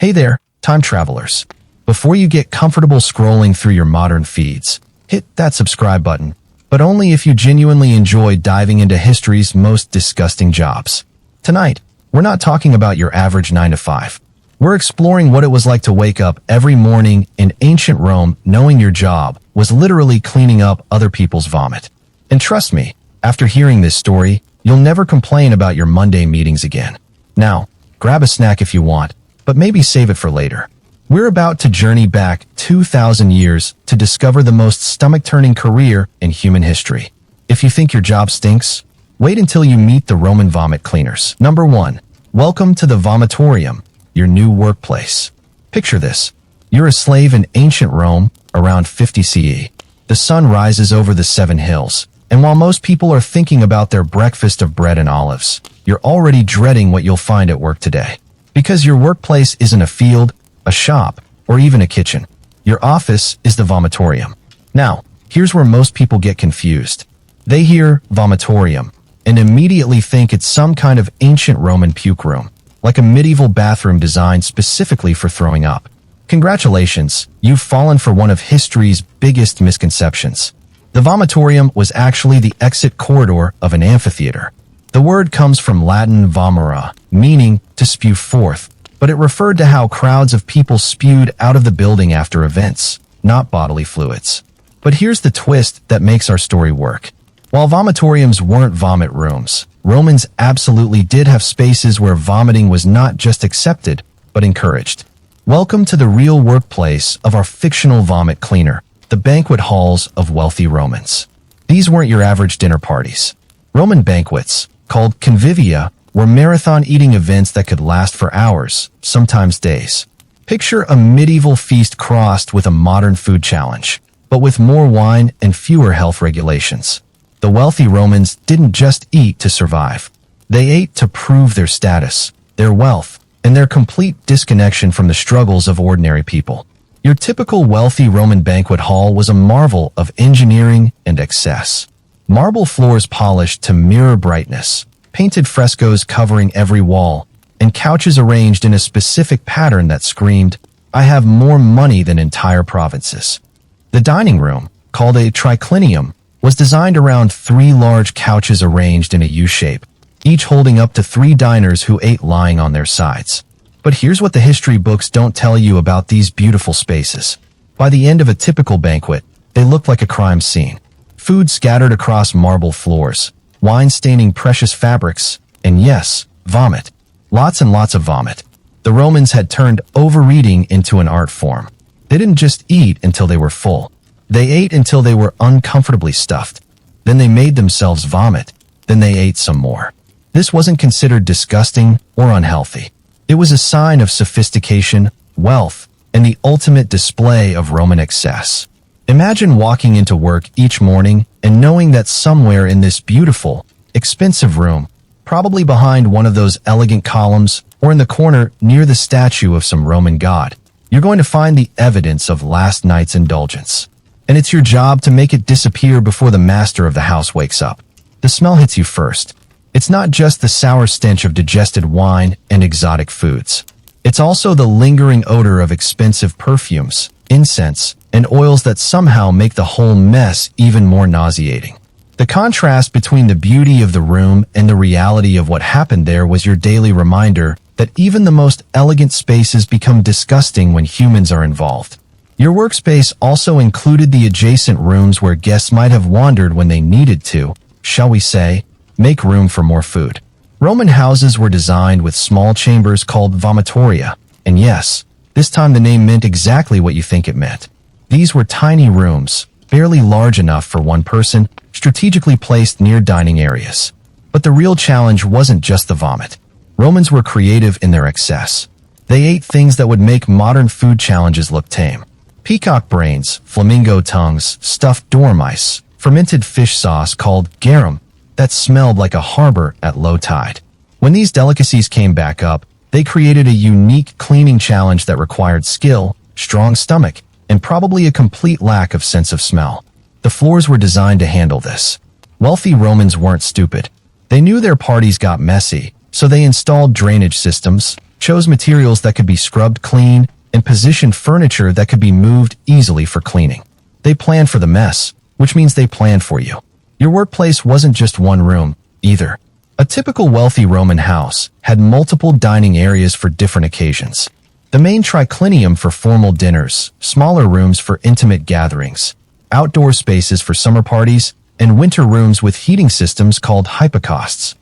Hey there, time travelers. Before you get comfortable scrolling through your modern feeds, hit that subscribe button, but only if you genuinely enjoy diving into history's most disgusting jobs. Tonight, we're not talking about your average 9 to 5. We're exploring what it was like to wake up every morning in ancient Rome knowing your job was literally cleaning up other people's vomit. And trust me, after hearing this story, you'll never complain about your Monday meetings again. Now, grab a snack if you want, but maybe save it for later. We're about to journey back 2,000 years to discover the most stomach-turning career in human history. If you think your job stinks, wait until you meet the Roman vomit cleaners. Number 1. Welcome to the vomitorium, your new workplace. Picture this. You're a slave in ancient Rome around 50 CE. The sun rises over the 7 hills, and while most people are thinking about their breakfast of bread and olives, you're already dreading what you'll find at work today. Because your workplace isn't a field, a shop, or even a kitchen. Your office is the vomitorium. Now, here's where most people get confused. They hear vomitorium and immediately think it's some kind of ancient Roman puke room, like a medieval bathroom designed specifically for throwing up. Congratulations, you've fallen for one of history's biggest misconceptions. The vomitorium was actually the exit corridor of an amphitheater. The word comes from Latin vomere, meaning to spew forth, but it referred to how crowds of people spewed out of the building after events, not bodily fluids. But here's the twist that makes our story work. While vomitoriums weren't vomit rooms, Romans absolutely did have spaces where vomiting was not just accepted, but encouraged. Welcome to the real workplace of our fictional vomit cleaner, the banquet halls of wealthy Romans. These weren't your average dinner parties. Roman banquets, called convivia, were marathon eating events that could last for hours, sometimes days. Picture a medieval feast crossed with a modern food challenge, but with more wine and fewer health regulations. The wealthy Romans didn't just eat to survive. They ate to prove their status, their wealth, and their complete disconnection from the struggles of ordinary people. Your typical wealthy Roman banquet hall was a marvel of engineering and excess. Marble floors polished to mirror brightness, painted frescoes covering every wall, and couches arranged in a specific pattern that screamed, "I have more money than entire provinces." The dining room, called a triclinium, was designed around 3 large couches arranged in a U-shape, each holding up to 3 diners who ate lying on their sides. But here's what the history books don't tell you about these beautiful spaces. By the end of a typical banquet, they looked like a crime scene. Food scattered across marble floors, wine staining precious fabrics, and yes, vomit. Lots and lots of vomit. The Romans had turned overeating into an art form. They didn't just eat until they were full. They ate until they were uncomfortably stuffed. Then they made themselves vomit. Then they ate some more. This wasn't considered disgusting or unhealthy. It was a sign of sophistication, wealth, and the ultimate display of Roman excess. Imagine walking into work each morning and knowing that somewhere in this beautiful, expensive room, probably behind one of those elegant columns or in the corner near the statue of some Roman god, you're going to find the evidence of last night's indulgence. And it's your job to make it disappear before the master of the house wakes up. The smell hits you first. It's not just the sour stench of digested wine and exotic foods. It's also the lingering odor of expensive perfumes, incense, and oils that somehow make the whole mess even more nauseating. The contrast between the beauty of the room and the reality of what happened there was your daily reminder that even the most elegant spaces become disgusting when humans are involved. Your workspace also included the adjacent rooms where guests might have wandered when they needed to, shall we say, make room for more food. Roman houses were designed with small chambers called vomitoria, and yes, this time the name meant exactly what you think it meant. These were tiny rooms, barely large enough for one person, strategically placed near dining areas. But the real challenge wasn't just the vomit. Romans were creative in their excess. They ate things that would make modern food challenges look tame. Peacock brains, flamingo tongues, stuffed dormice, fermented fish sauce called garum that smelled like a harbor at low tide. When these delicacies came back up, they created a unique cleaning challenge that required skill, strong stomach, and probably a complete lack of sense of smell. The floors were designed to handle this. Wealthy Romans weren't stupid. They knew their parties got messy, so they installed drainage systems, chose materials that could be scrubbed clean, and positioned furniture that could be moved easily for cleaning. They planned for the mess, which means they planned for you. Your workplace wasn't just one room, either. A typical wealthy Roman house had multiple dining areas for different occasions. The main triclinium for formal dinners, smaller rooms for intimate gatherings, outdoor spaces for summer parties, and winter rooms with heating systems called hypocausts.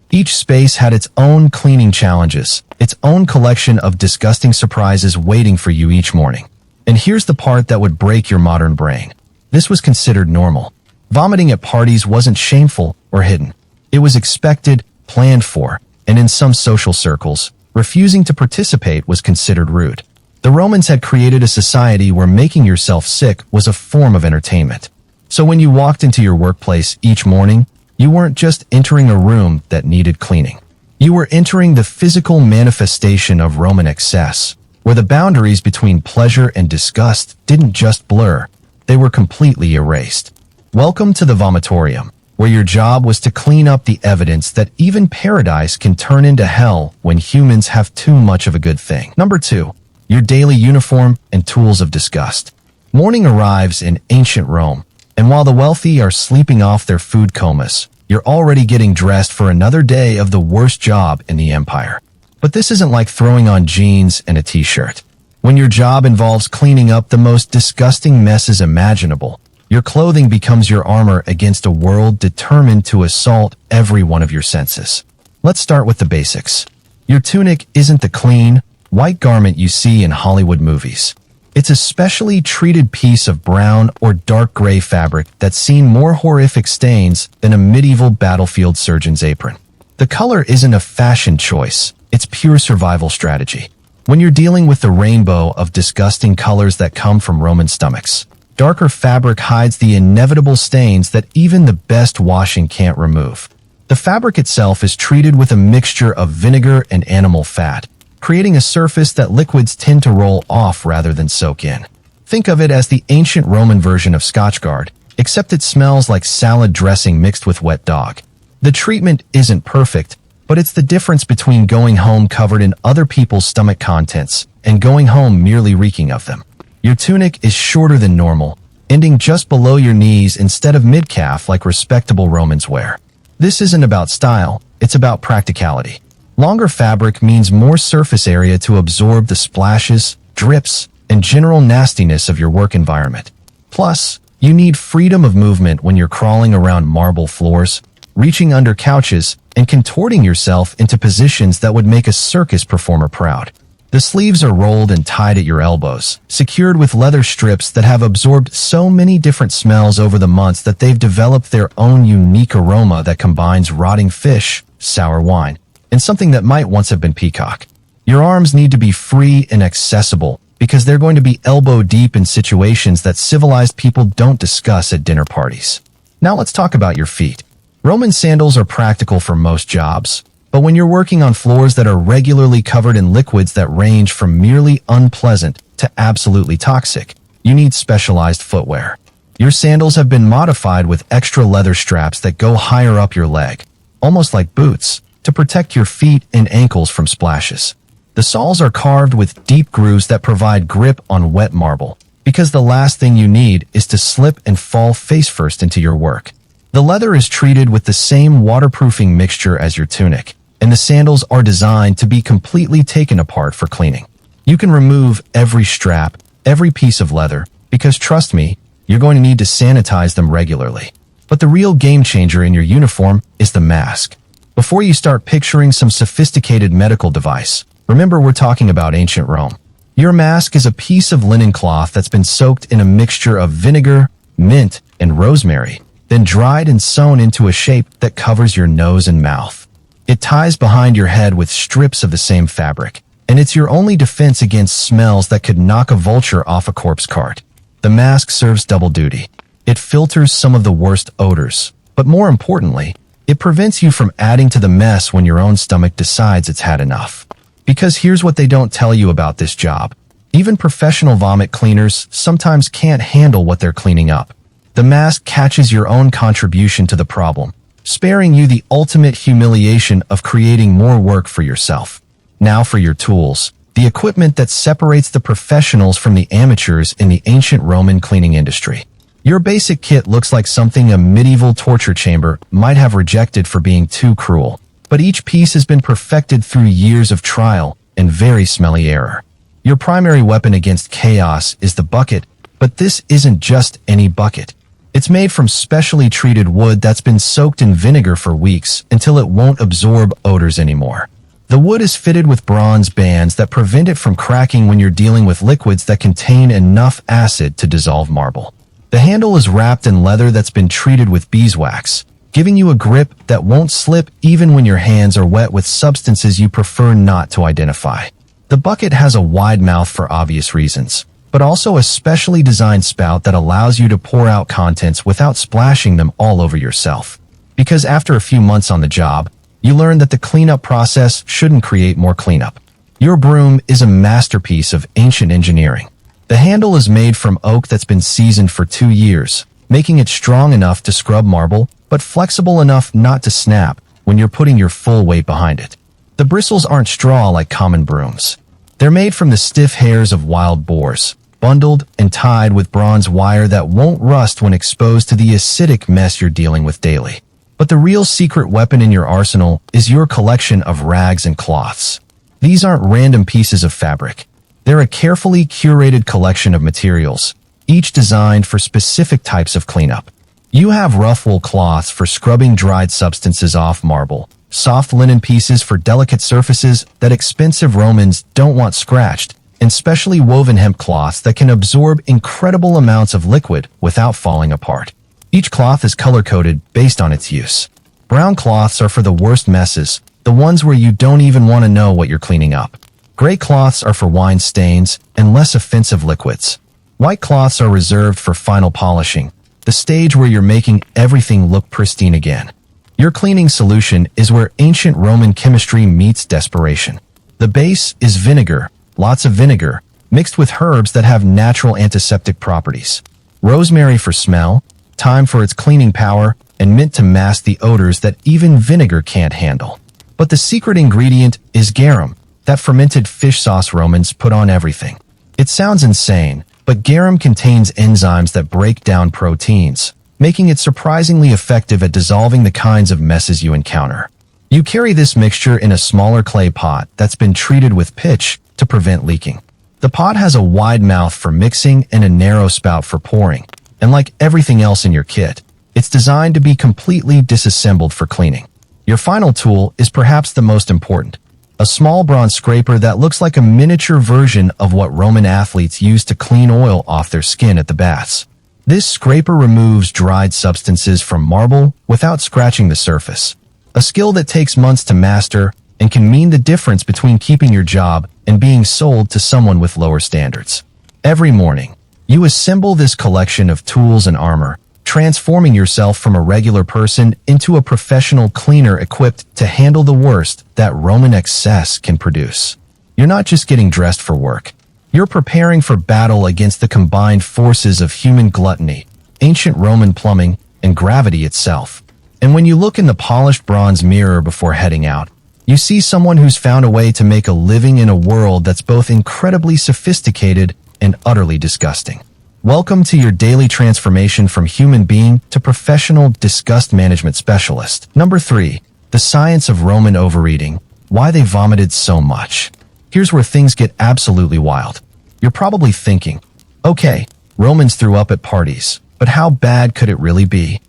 Each space had its own cleaning challenges, its own collection of disgusting surprises waiting for you each morning. And here's the part that would break your modern brain. This was considered normal. Vomiting at parties wasn't shameful or hidden. It was expected, planned for, and in some social circles, refusing to participate was considered rude. The Romans had created a society where making yourself sick was a form of entertainment. So when you walked into your workplace each morning, you weren't just entering a room that needed cleaning. You were entering the physical manifestation of Roman excess, where the boundaries between pleasure and disgust didn't just blur, they were completely erased. Welcome to the vomitorium, where your job was to clean up the evidence that even paradise can turn into hell when humans have too much of a good thing. Number 2. Your daily uniform and tools of disgust. Morning arrives in ancient Rome, and while the wealthy are sleeping off their food comas, you're already getting dressed for another day of the worst job in the empire. But this isn't like throwing on jeans and a t-shirt. When your job involves cleaning up the most disgusting messes imaginable, your clothing becomes your armor against a world determined to assault every one of your senses. Let's start with the basics. Your tunic isn't the clean, white garment you see in Hollywood movies. It's a specially treated piece of brown or dark gray fabric that's seen more horrific stains than a medieval battlefield surgeon's apron. The color isn't a fashion choice, it's pure survival strategy. When you're dealing with the rainbow of disgusting colors that come from Roman stomachs, darker fabric hides the inevitable stains that even the best washing can't remove. The fabric itself is treated with a mixture of vinegar and animal fat, creating a surface that liquids tend to roll off rather than soak in. Think of it as the ancient Roman version of Scotchgard, except it smells like salad dressing mixed with wet dog. The treatment isn't perfect, but it's the difference between going home covered in other people's stomach contents and going home merely reeking of them. Your tunic is shorter than normal, ending just below your knees instead of mid-calf like respectable Romans wear. This isn't about style, it's about practicality. Longer fabric means more surface area to absorb the splashes, drips, and general nastiness of your work environment. Plus, you need freedom of movement when you're crawling around marble floors, reaching under couches, and contorting yourself into positions that would make a circus performer proud. The sleeves are rolled and tied at your elbows, secured with leather strips that have absorbed so many different smells over the months that they've developed their own unique aroma that combines rotting fish, sour wine, and something that might once have been peacock. Your arms need to be free and accessible because they're going to be elbow deep in situations that civilized people don't discuss at dinner parties. Now let's talk about your feet. Roman sandals are practical for most jobs, but when you're working on floors that are regularly covered in liquids that range from merely unpleasant to absolutely toxic, you need specialized footwear. Your sandals have been modified with extra leather straps that go higher up your leg, almost like boots, to protect your feet and ankles from splashes. The soles are carved with deep grooves that provide grip on wet marble, because the last thing you need is to slip and fall face first into your work. The leather is treated with the same waterproofing mixture as your tunic, and the sandals are designed to be completely taken apart for cleaning. You can remove every strap, every piece of leather, because trust me, you're going to need to sanitize them regularly. But the real game changer in your uniform is the mask. Before you start picturing some sophisticated medical device, remember we're talking about ancient Rome. Your mask is a piece of linen cloth that's been soaked in a mixture of vinegar, mint, and rosemary, then dried and sewn into a shape that covers your nose and mouth. It ties behind your head with strips of the same fabric, and it's your only defense against smells that could knock a vulture off a corpse cart. The mask serves double duty. It filters some of the worst odors, but more importantly, it prevents you from adding to the mess when your own stomach decides it's had enough. Because here's what they don't tell you about this job. Even professional vomit cleaners sometimes can't handle what they're cleaning up. The mask catches your own contribution to the problem, sparing you the ultimate humiliation of creating more work for yourself. Now for your tools, the equipment that separates the professionals from the amateurs in the ancient Roman cleaning industry. Your basic kit looks like something a medieval torture chamber might have rejected for being too cruel, but each piece has been perfected through years of trial and very smelly error. Your primary weapon against chaos is the bucket, but this isn't just any bucket. It's made from specially treated wood that's been soaked in vinegar for weeks until it won't absorb odors anymore. The wood is fitted with bronze bands that prevent it from cracking when you're dealing with liquids that contain enough acid to dissolve marble. The handle is wrapped in leather that's been treated with beeswax, giving you a grip that won't slip even when your hands are wet with substances you prefer not to identify. The bucket has a wide mouth for obvious reasons, but also a specially designed spout that allows you to pour out contents without splashing them all over yourself. Because after a few months on the job, you learn that the cleanup process shouldn't create more cleanup. Your broom is a masterpiece of ancient engineering. The handle is made from oak that's been seasoned for 2 years, making it strong enough to scrub marble, but flexible enough not to snap when you're putting your full weight behind it. The bristles aren't straw like common brooms. They're made from the stiff hairs of wild boars, bundled and tied with bronze wire that won't rust when exposed to the acidic mess you're dealing with daily. But the real secret weapon in your arsenal is your collection of rags and cloths. These aren't random pieces of fabric. They're a carefully curated collection of materials, each designed for specific types of cleanup. You have rough wool cloths for scrubbing dried substances off marble, soft linen pieces for delicate surfaces that expensive Romans don't want scratched, and specially woven hemp cloths that can absorb incredible amounts of liquid without falling apart. Each cloth is color-coded based on its use. Brown cloths are for the worst messes, the ones where you don't even want to know what you're cleaning up. Gray cloths are for wine stains and less offensive liquids. White cloths are reserved for final polishing, the stage where you're making everything look pristine again. Your cleaning solution is where ancient Roman chemistry meets desperation. The base is vinegar, lots of vinegar, mixed with herbs that have natural antiseptic properties. Rosemary for smell, thyme for its cleaning power, and mint to mask the odors that even vinegar can't handle. But the secret ingredient is garum, that fermented fish sauce Romans put on everything. It sounds insane, but garum contains enzymes that break down proteins, making it surprisingly effective at dissolving the kinds of messes you encounter. You carry this mixture in a smaller clay pot that's been treated with pitch to prevent leaking. The pot has a wide mouth for mixing and a narrow spout for pouring, and like everything else in your kit, it's designed to be completely disassembled for cleaning. Your final tool is perhaps the most important. A small bronze scraper that looks like a miniature version of what Roman athletes used to clean oil off their skin at the baths. This scraper removes dried substances from marble without scratching the surface, a skill that takes months to master and can mean the difference between keeping your job and being sold to someone with lower standards. Every morning, you assemble this collection of tools and armor, transforming yourself from a regular person into a professional cleaner equipped to handle the worst that Roman excess can produce. You're not just getting dressed for work. You're preparing for battle against the combined forces of human gluttony, ancient Roman plumbing, and gravity itself. And when you look in the polished bronze mirror before heading out, you see someone who's found a way to make a living in a world that's both incredibly sophisticated and utterly disgusting. Welcome to your daily transformation from human being to professional disgust management specialist. Number 3. The science of Roman overeating. Why they vomited so much. Here's where things get absolutely wild. You're probably thinking, okay, Romans threw up at parties, but how bad could it really be?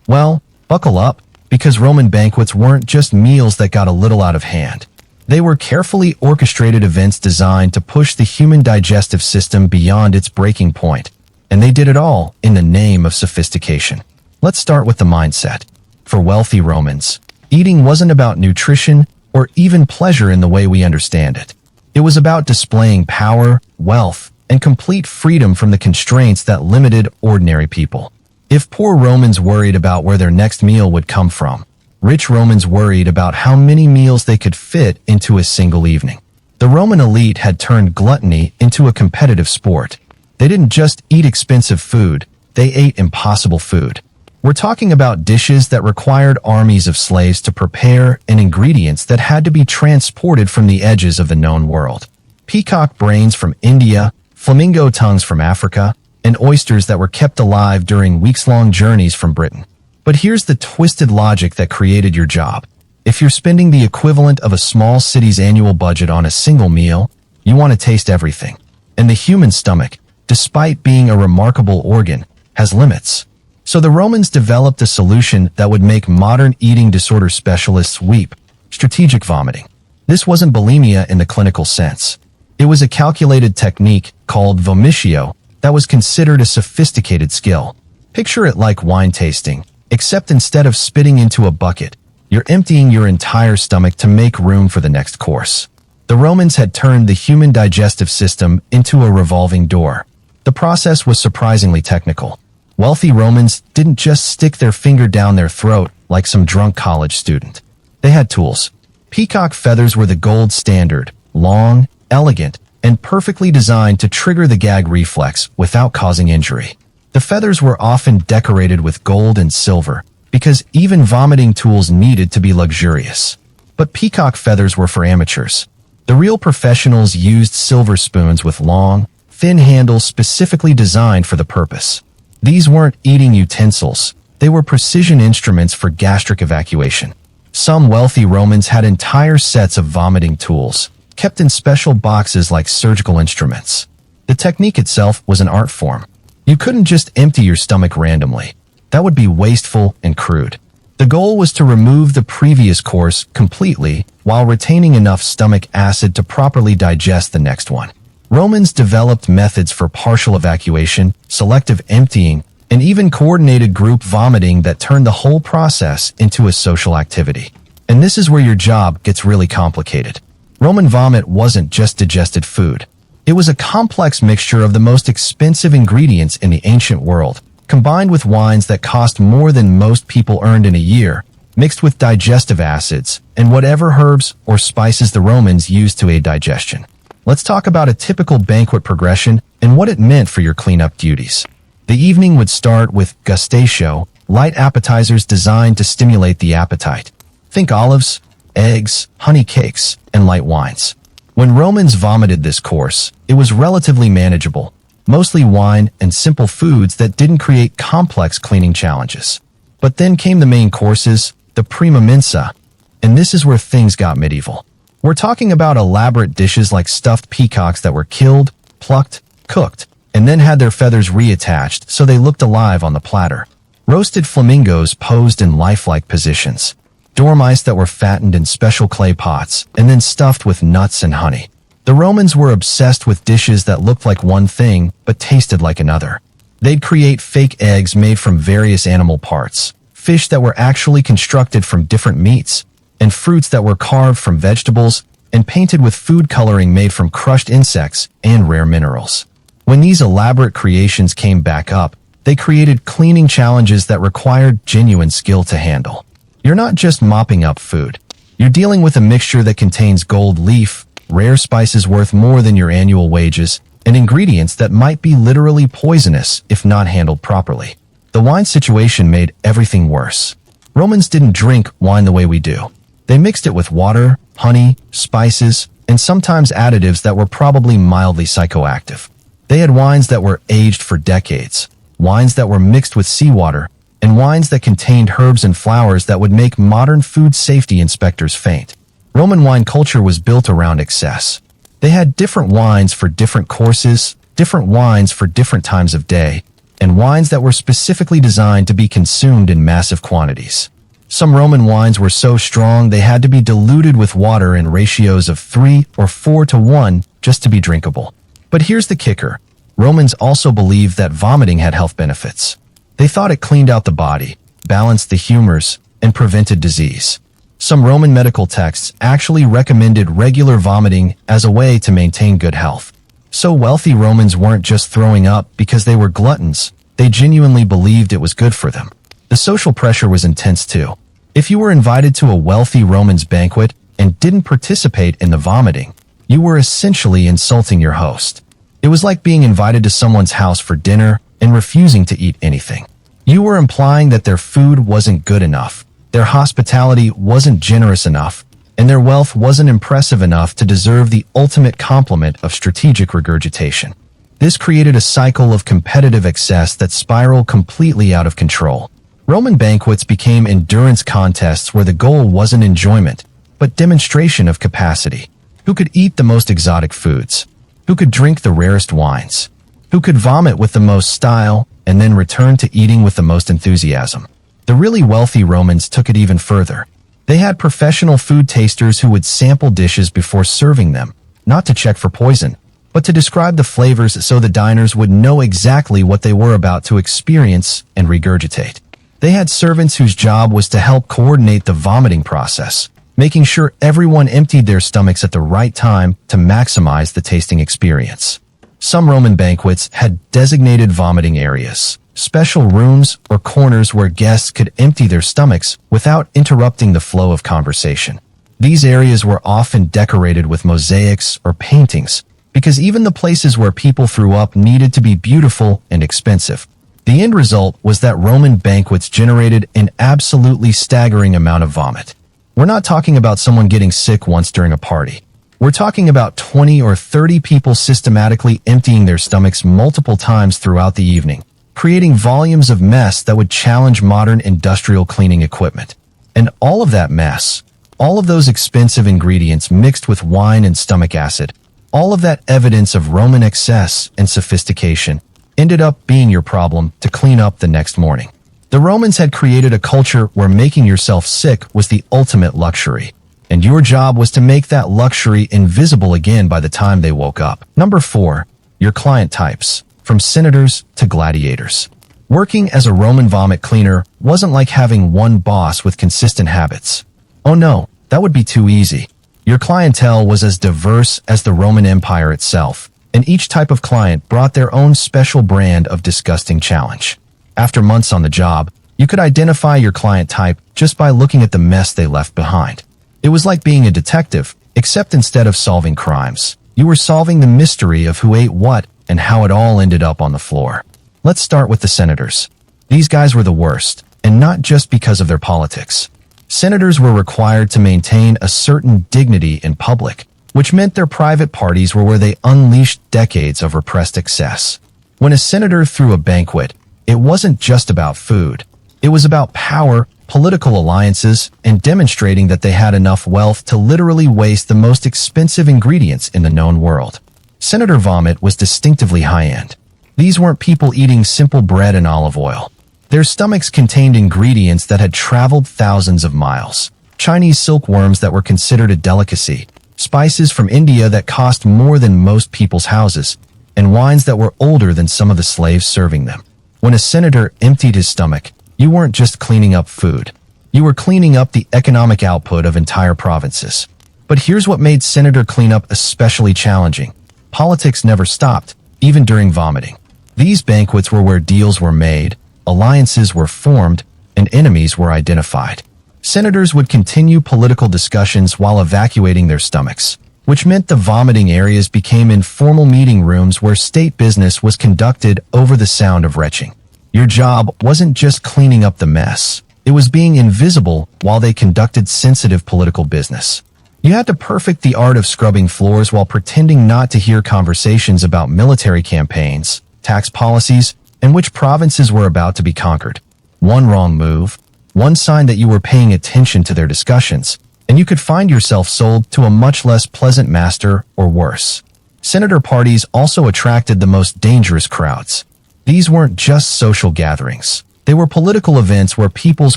Well, buckle up, because Roman banquets weren't just meals that got a little out of hand. They were carefully orchestrated events designed to push the human digestive system beyond its breaking point, and they did it all in the name of sophistication. Let's start with the mindset. For wealthy Romans, eating wasn't about nutrition or even pleasure in the way we understand it. It was about displaying power, wealth, and complete freedom from the constraints that limited ordinary people. If poor Romans worried about where their next meal would come from, rich Romans worried about how many meals they could fit into a single evening. The Roman elite had turned gluttony into a competitive sport. They didn't just eat expensive food, they ate impossible food. We're talking about dishes that required armies of slaves to prepare and ingredients that had to be transported from the edges of the known world. Peacock brains from India, flamingo tongues from Africa, and oysters that were kept alive during weeks-long journeys from Britain. But here's the twisted logic that created your job. If you're spending the equivalent of a small city's annual budget on a single meal, you want to taste everything. And the human stomach, despite being a remarkable organ, has limits. So the Romans developed a solution that would make modern eating disorder specialists weep: strategic vomiting. This wasn't bulimia in the clinical sense. It was a calculated technique called vomitio that was considered a sophisticated skill. Picture it like wine tasting, except instead of spitting into a bucket, you're emptying your entire stomach to make room for the next course. The Romans had turned the human digestive system into a revolving door. The process was surprisingly technical. Wealthy Romans didn't just stick their finger down their throat like some drunk college student. They had tools. Peacock feathers were the gold standard, long, elegant, and perfectly designed to trigger the gag reflex without causing injury. The feathers were often decorated with gold and silver because even vomiting tools needed to be luxurious. But peacock feathers were for amateurs. The real professionals used silver spoons with long, thin handles specifically designed for the purpose. These weren't eating utensils. They were precision instruments for gastric evacuation. Some wealthy Romans had entire sets of vomiting tools, kept in special boxes like surgical instruments. The technique itself was an art form. You couldn't just empty your stomach randomly. That would be wasteful and crude. The goal was to remove the previous course completely while retaining enough stomach acid to properly digest the next one. Romans developed methods for partial evacuation, selective emptying, and even coordinated group vomiting that turned the whole process into a social activity. And this is where your job gets really complicated. Roman vomit wasn't just digested food. It was a complex mixture of the most expensive ingredients in the ancient world, combined with wines that cost more than most people earned in a year, mixed with digestive acids, and whatever herbs or spices the Romans used to aid digestion. Let's talk about a typical banquet progression and what it meant for your cleanup duties. The evening would start with gusttatio, light appetizers designed to stimulate the appetite. Think olives, eggs, honey cakes, and light wines. When Romans vomited this course, it was relatively manageable, mostly wine and simple foods that didn't create complex cleaning challenges. But then came the main courses, the prima mensa, and this is where things got medieval. We're talking about elaborate dishes like stuffed peacocks that were killed, plucked, cooked, and then had their feathers reattached so they looked alive on the platter. Roasted flamingos posed in lifelike positions. Dormice that were fattened in special clay pots and then stuffed with nuts and honey. The Romans were obsessed with dishes that looked like one thing but tasted like another. They'd create fake eggs made from various animal parts, fish that were actually constructed from different meats, and fruits that were carved from vegetables and painted with food coloring made from crushed insects and rare minerals. When these elaborate creations came back up, they created cleaning challenges that required genuine skill to handle. You're not just mopping up food. You're dealing with a mixture that contains gold leaf, rare spices worth more than your annual wages, and ingredients that might be literally poisonous if not handled properly. The wine situation made everything worse. Romans didn't drink wine the way we do. They mixed it with water, honey, spices, and sometimes additives that were probably mildly psychoactive. They had wines that were aged for decades, wines that were mixed with seawater, and wines that contained herbs and flowers that would make modern food safety inspectors faint. Roman wine culture was built around excess. They had different wines for different courses, different wines for different times of day, and wines that were specifically designed to be consumed in massive quantities. Some Roman wines were so strong they had to be diluted with water in ratios of 3 or 4 to 1 just to be drinkable. But here's the kicker. Romans also believed that vomiting had health benefits. They thought it cleaned out the body, balanced the humors, and prevented disease. Some Roman medical texts actually recommended regular vomiting as a way to maintain good health. So wealthy Romans weren't just throwing up because they were gluttons. They genuinely believed it was good for them. The social pressure was intense too. If you were invited to a wealthy Roman's banquet and didn't participate in the vomiting, you were essentially insulting your host. It was like being invited to someone's house for dinner and refusing to eat anything. You were implying that their food wasn't good enough, their hospitality wasn't generous enough, and their wealth wasn't impressive enough to deserve the ultimate compliment of strategic regurgitation. This created a cycle of competitive excess that spiraled completely out of control. Roman banquets became endurance contests where the goal wasn't enjoyment, but demonstration of capacity. Who could eat the most exotic foods? Who could drink the rarest wines? Who could vomit with the most style and then return to eating with the most enthusiasm? The really wealthy Romans took it even further. They had professional food tasters who would sample dishes before serving them, not to check for poison, but to describe the flavors so the diners would know exactly what they were about to experience and regurgitate. They had servants whose job was to help coordinate the vomiting process, making sure everyone emptied their stomachs at the right time to maximize the tasting experience. Some Roman banquets had designated vomiting areas, special rooms or corners where guests could empty their stomachs without interrupting the flow of conversation. These areas were often decorated with mosaics or paintings, because even the places where people threw up needed to be beautiful and expensive. The end result was that Roman banquets generated an absolutely staggering amount of vomit. We're not talking about someone getting sick once during a party. We're talking about 20 or 30 people systematically emptying their stomachs multiple times throughout the evening, creating volumes of mess that would challenge modern industrial cleaning equipment. And all of that mess, all of those expensive ingredients mixed with wine and stomach acid, all of that evidence of Roman excess and sophistication, ended up being your problem to clean up the next morning. The Romans had created a culture where making yourself sick was the ultimate luxury, and your job was to make that luxury invisible again by the time they woke up. Number 4, your client types, from senators to gladiators. Working as a Roman vomit cleaner wasn't like having one boss with consistent habits. Oh no, that would be too easy. Your clientele was as diverse as the Roman Empire itself, and each type of client brought their own special brand of disgusting challenge. After months on the job, you could identify your client type just by looking at the mess they left behind. It was like being a detective, except instead of solving crimes, you were solving the mystery of who ate what and how it all ended up on the floor. Let's start with the senators. These guys were the worst, and not just because of their politics. Senators were required to maintain a certain dignity in public, which meant their private parties were where they unleashed decades of repressed excess. When a senator threw a banquet, it wasn't just about food. It was about power, political alliances, and demonstrating that they had enough wealth to literally waste the most expensive ingredients in the known world. Senator vomit was distinctively high-end. These weren't people eating simple bread and olive oil. Their stomachs contained ingredients that had traveled thousands of miles. Chinese silkworms that were considered a delicacy, spices from India that cost more than most people's houses, and wines that were older than some of the slaves serving them. When a senator emptied his stomach, you weren't just cleaning up food. You were cleaning up the economic output of entire provinces. But here's what made senator cleanup especially challenging. Politics never stopped, even during vomiting. These banquets were where deals were made, alliances were formed, and enemies were identified. Senators would continue political discussions while evacuating their stomachs, which meant the vomiting areas became informal meeting rooms where state business was conducted over the sound of retching. Your job wasn't just cleaning up the mess. It was being invisible while they conducted sensitive political business. You had to perfect the art of scrubbing floors while pretending not to hear conversations about military campaigns, tax policies, and which provinces were about to be conquered. One wrong move, one sign that you were paying attention to their discussions, and you could find yourself sold to a much less pleasant master or worse. Senator parties also attracted the most dangerous crowds. These weren't just social gatherings. They were political events where people's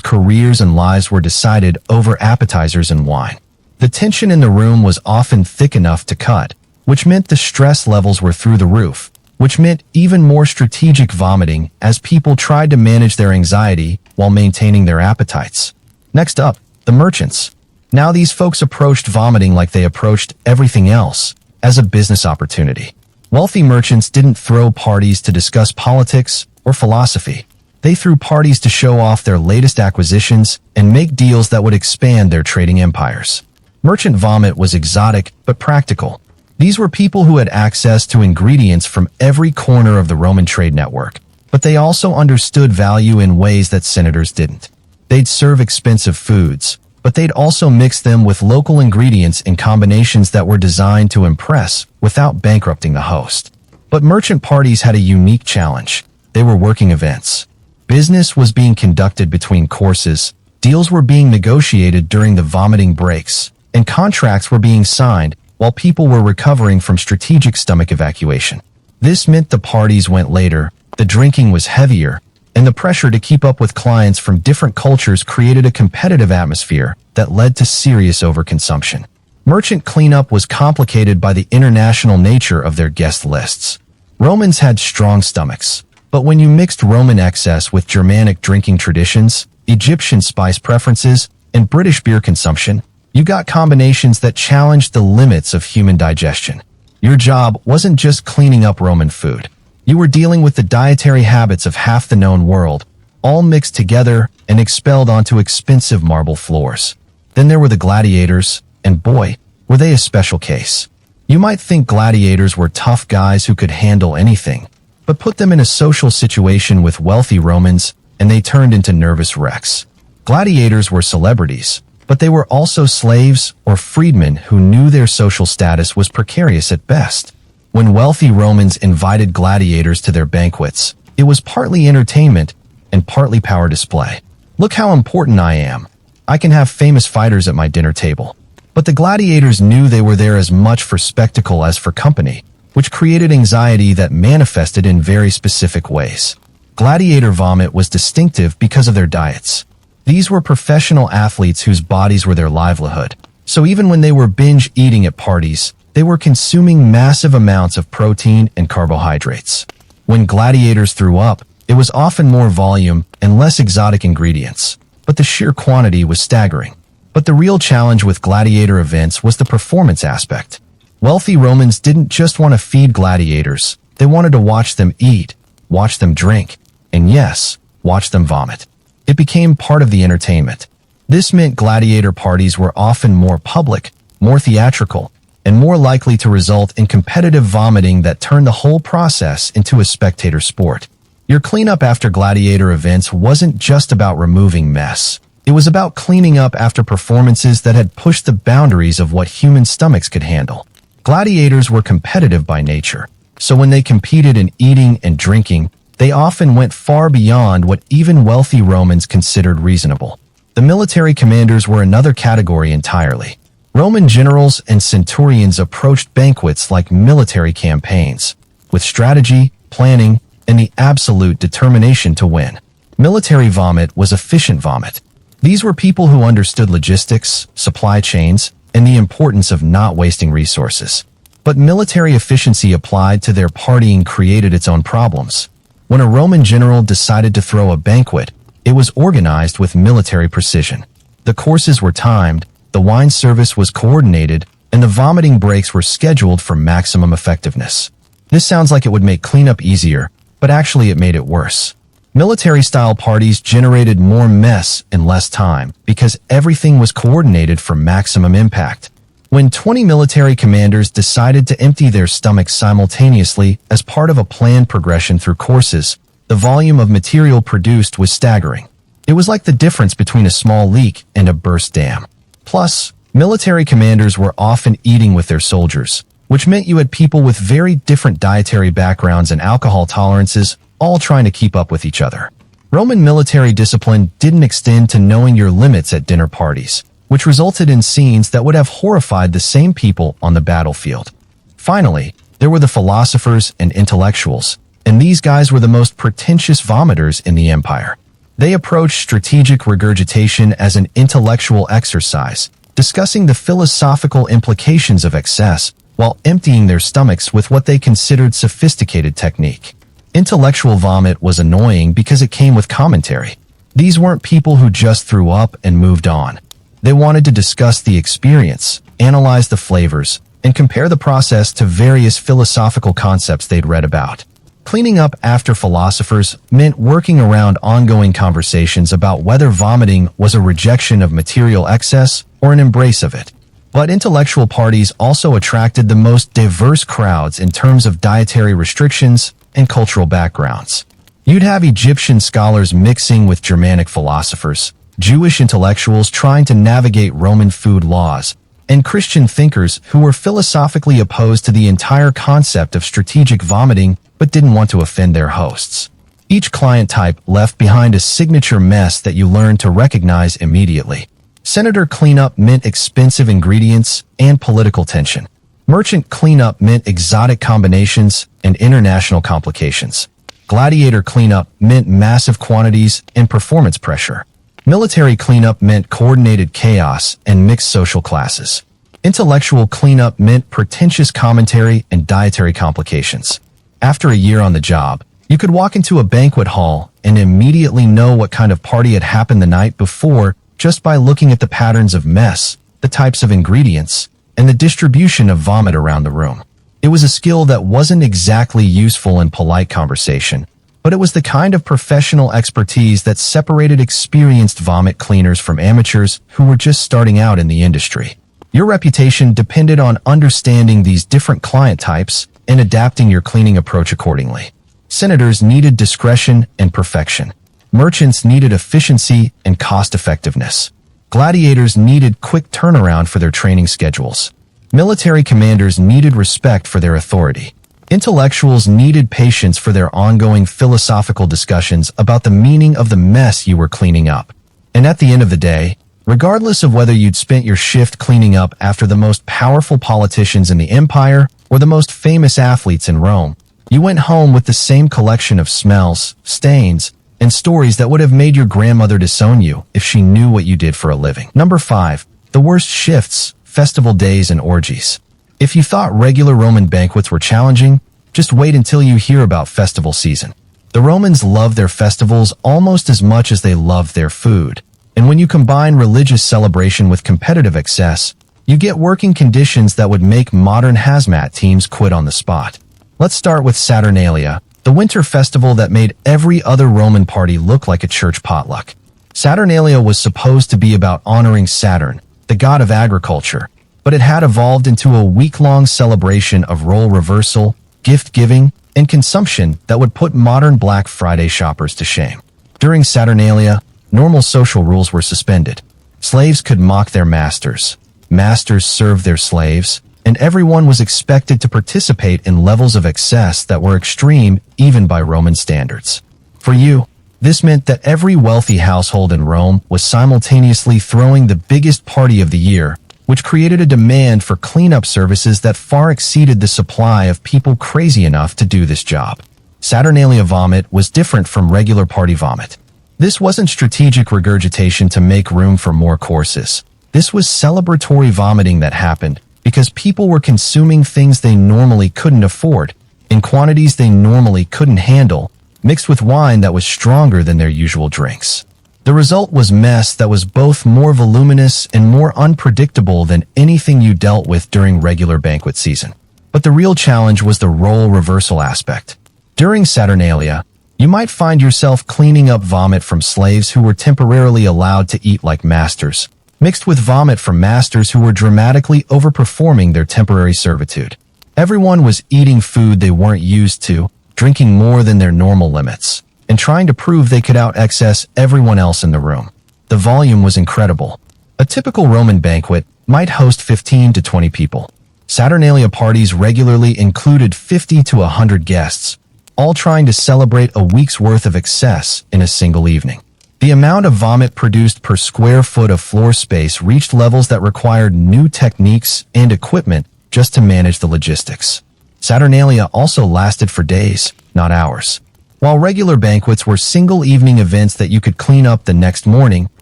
careers and lives were decided over appetizers and wine. The tension in the room was often thick enough to cut, which meant the stress levels were through the roof, which meant even more strategic vomiting as people tried to manage their anxiety while maintaining their appetites. Next up, the merchants. Now these folks approached vomiting like they approached everything else, as a business opportunity. Wealthy merchants didn't throw parties to discuss politics or philosophy. They threw parties to show off their latest acquisitions and make deals that would expand their trading empires. Merchant vomit was exotic but practical. These were people who had access to ingredients from every corner of the Roman trade network, But they also understood value in ways that senators didn't. They'd serve expensive foods, but they'd also mix them with local ingredients in combinations that were designed to impress without bankrupting the host. But merchant parties had a unique challenge. They were working events. Business was being conducted between courses, deals were being negotiated during the vomiting breaks, and contracts were being signed while people were recovering from strategic stomach evacuation. This meant the parties went later, the drinking was heavier, and the pressure to keep up with clients from different cultures created a competitive atmosphere that led to serious overconsumption. Merchant cleanup was complicated by the international nature of their guest lists. Romans had strong stomachs, but when you mixed Roman excess with Germanic drinking traditions, Egyptian spice preferences, and British beer consumption, you got combinations that challenged the limits of human digestion. Your job wasn't just cleaning up Roman food. You were dealing with the dietary habits of half the known world, all mixed together and expelled onto expensive marble floors. Then there were the gladiators, and boy, were they a special case. You might think gladiators were tough guys who could handle anything, but put them in a social situation with wealthy Romans, and they turned into nervous wrecks. Gladiators were celebrities, but they were also slaves or freedmen who knew their social status was precarious at best. When wealthy Romans invited gladiators to their banquets, it was partly entertainment and partly power display. Look how important I am. I can have famous fighters at my dinner table. But the gladiators knew they were there as much for spectacle as for company, which created anxiety that manifested in very specific ways. Gladiator vomit was distinctive because of their diets. These were professional athletes whose bodies were their livelihood, so even when they were binge eating at parties, they were consuming massive amounts of protein and carbohydrates. When gladiators threw up, it was often more volume and less exotic ingredients, but the sheer quantity was staggering. But the real challenge with gladiator events was the performance aspect. Wealthy Romans didn't just want to feed gladiators, they wanted to watch them eat, watch them drink, and yes, watch them vomit. It became part of the entertainment. This meant gladiator parties were often more public, more theatrical, and more likely to result in competitive vomiting that turned the whole process into a spectator sport. Your cleanup after gladiator events wasn't just about removing mess. It was about cleaning up after performances that had pushed the boundaries of what human stomachs could handle. Gladiators were competitive by nature, so when they competed in eating and drinking, they often went far beyond what even wealthy Romans considered reasonable. The military commanders were another category entirely. Roman generals and centurions approached banquets like military campaigns, with strategy, planning, and the absolute determination to win. Military vomit was efficient vomit. These were people who understood logistics, supply chains, and the importance of not wasting resources. But military efficiency applied to their partying created its own problems. When a Roman general decided to throw a banquet, it was organized with military precision. The courses were timed, the wine service was coordinated, and the vomiting breaks were scheduled for maximum effectiveness. This sounds like it would make cleanup easier, but actually it made it worse. Military-style parties generated more mess in less time because everything was coordinated for maximum impact. When 20 military commanders decided to empty their stomachs simultaneously as part of a planned progression through courses, the volume of material produced was staggering. It was like the difference between a small leak and a burst dam. Plus, military commanders were often eating with their soldiers, which meant you had people with very different dietary backgrounds and alcohol tolerances all trying to keep up with each other. Roman military discipline didn't extend to knowing your limits at dinner parties, which resulted in scenes that would have horrified the same people on the battlefield. Finally, there were the philosophers and intellectuals, and these guys were the most pretentious vomiters in the empire. They approached strategic regurgitation as an intellectual exercise, discussing the philosophical implications of excess while emptying their stomachs with what they considered sophisticated technique. Intellectual vomit was annoying because it came with commentary. These weren't people who just threw up and moved on. They wanted to discuss the experience, analyze the flavors, and compare the process to various philosophical concepts they'd read about. Cleaning up after philosophers meant working around ongoing conversations about whether vomiting was a rejection of material excess or an embrace of it. But intellectual parties also attracted the most diverse crowds in terms of dietary restrictions and cultural backgrounds. You'd have Egyptian scholars mixing with Germanic philosophers, Jewish intellectuals trying to navigate Roman food laws, and Christian thinkers who were philosophically opposed to the entire concept of strategic vomiting but didn't want to offend their hosts. Each client type left behind a signature mess that you learned to recognize immediately. Senator cleanup meant expensive ingredients and political tension. Merchant cleanup meant exotic combinations and international complications. Gladiator cleanup meant massive quantities and performance pressure. Military cleanup meant coordinated chaos and mixed social classes. Intellectual cleanup meant pretentious commentary and dietary complications. After a year on the job, you could walk into a banquet hall and immediately know what kind of party had happened the night before just by looking at the patterns of mess, the types of ingredients, and the distribution of vomit around the room. It was a skill that wasn't exactly useful in polite conversation, but it was the kind of professional expertise that separated experienced vomit cleaners from amateurs who were just starting out in the industry. Your reputation depended on understanding these different client types and adapting your cleaning approach accordingly. Senators needed discretion and perfection. Merchants needed efficiency and cost-effectiveness. Gladiators needed quick turnaround for their training schedules. Military commanders needed respect for their authority. Intellectuals needed patience for their ongoing philosophical discussions about the meaning of the mess you were cleaning up. And at the end of the day, regardless of whether you'd spent your shift cleaning up after the most powerful politicians in the empire or the most famous athletes in Rome, you went home with the same collection of smells, stains, and stories that would have made your grandmother disown you if she knew what you did for a living. Number 5. The worst shifts, festival days, and orgies. If you thought regular Roman banquets were challenging, just wait until you hear about festival season. The Romans loved their festivals almost as much as they loved their food. And when you combine religious celebration with competitive excess, you get working conditions that would make modern hazmat teams quit on the spot. Let's start with Saturnalia, the winter festival that made every other Roman party look like a church potluck. Saturnalia was supposed to be about honoring Saturn, the god of agriculture, but it had evolved into a week-long celebration of role reversal, gift-giving, and consumption that would put modern Black Friday shoppers to shame. During Saturnalia, normal social rules were suspended. Slaves could mock their masters, masters served their slaves, and everyone was expected to participate in levels of excess that were extreme even by Roman standards. For you, this meant that every wealthy household in Rome was simultaneously throwing the biggest party of the year, which created a demand for cleanup services that far exceeded the supply of people crazy enough to do this job. Saturnalia vomit was different from regular party vomit. This wasn't strategic regurgitation to make room for more courses. This was celebratory vomiting that happened because people were consuming things they normally couldn't afford, in quantities they normally couldn't handle, mixed with wine that was stronger than their usual drinks. The result was mess that was both more voluminous and more unpredictable than anything you dealt with during regular banquet season. But the real challenge was the role reversal aspect. During Saturnalia, you might find yourself cleaning up vomit from slaves who were temporarily allowed to eat like masters, mixed with vomit from masters who were dramatically overperforming their temporary servitude. Everyone was eating food they weren't used to, drinking more than their normal limits, and trying to prove they could out-excess everyone else in the room. The volume was incredible. A typical Roman banquet might host 15 to 20 people. Saturnalia parties regularly included 50 to 100 guests, all trying to celebrate a week's worth of excess in a single evening. The amount of vomit produced per square foot of floor space reached levels that required new techniques and equipment just to manage the logistics. Saturnalia also lasted for days, not hours. While regular banquets were single-evening events that you could clean up the next morning,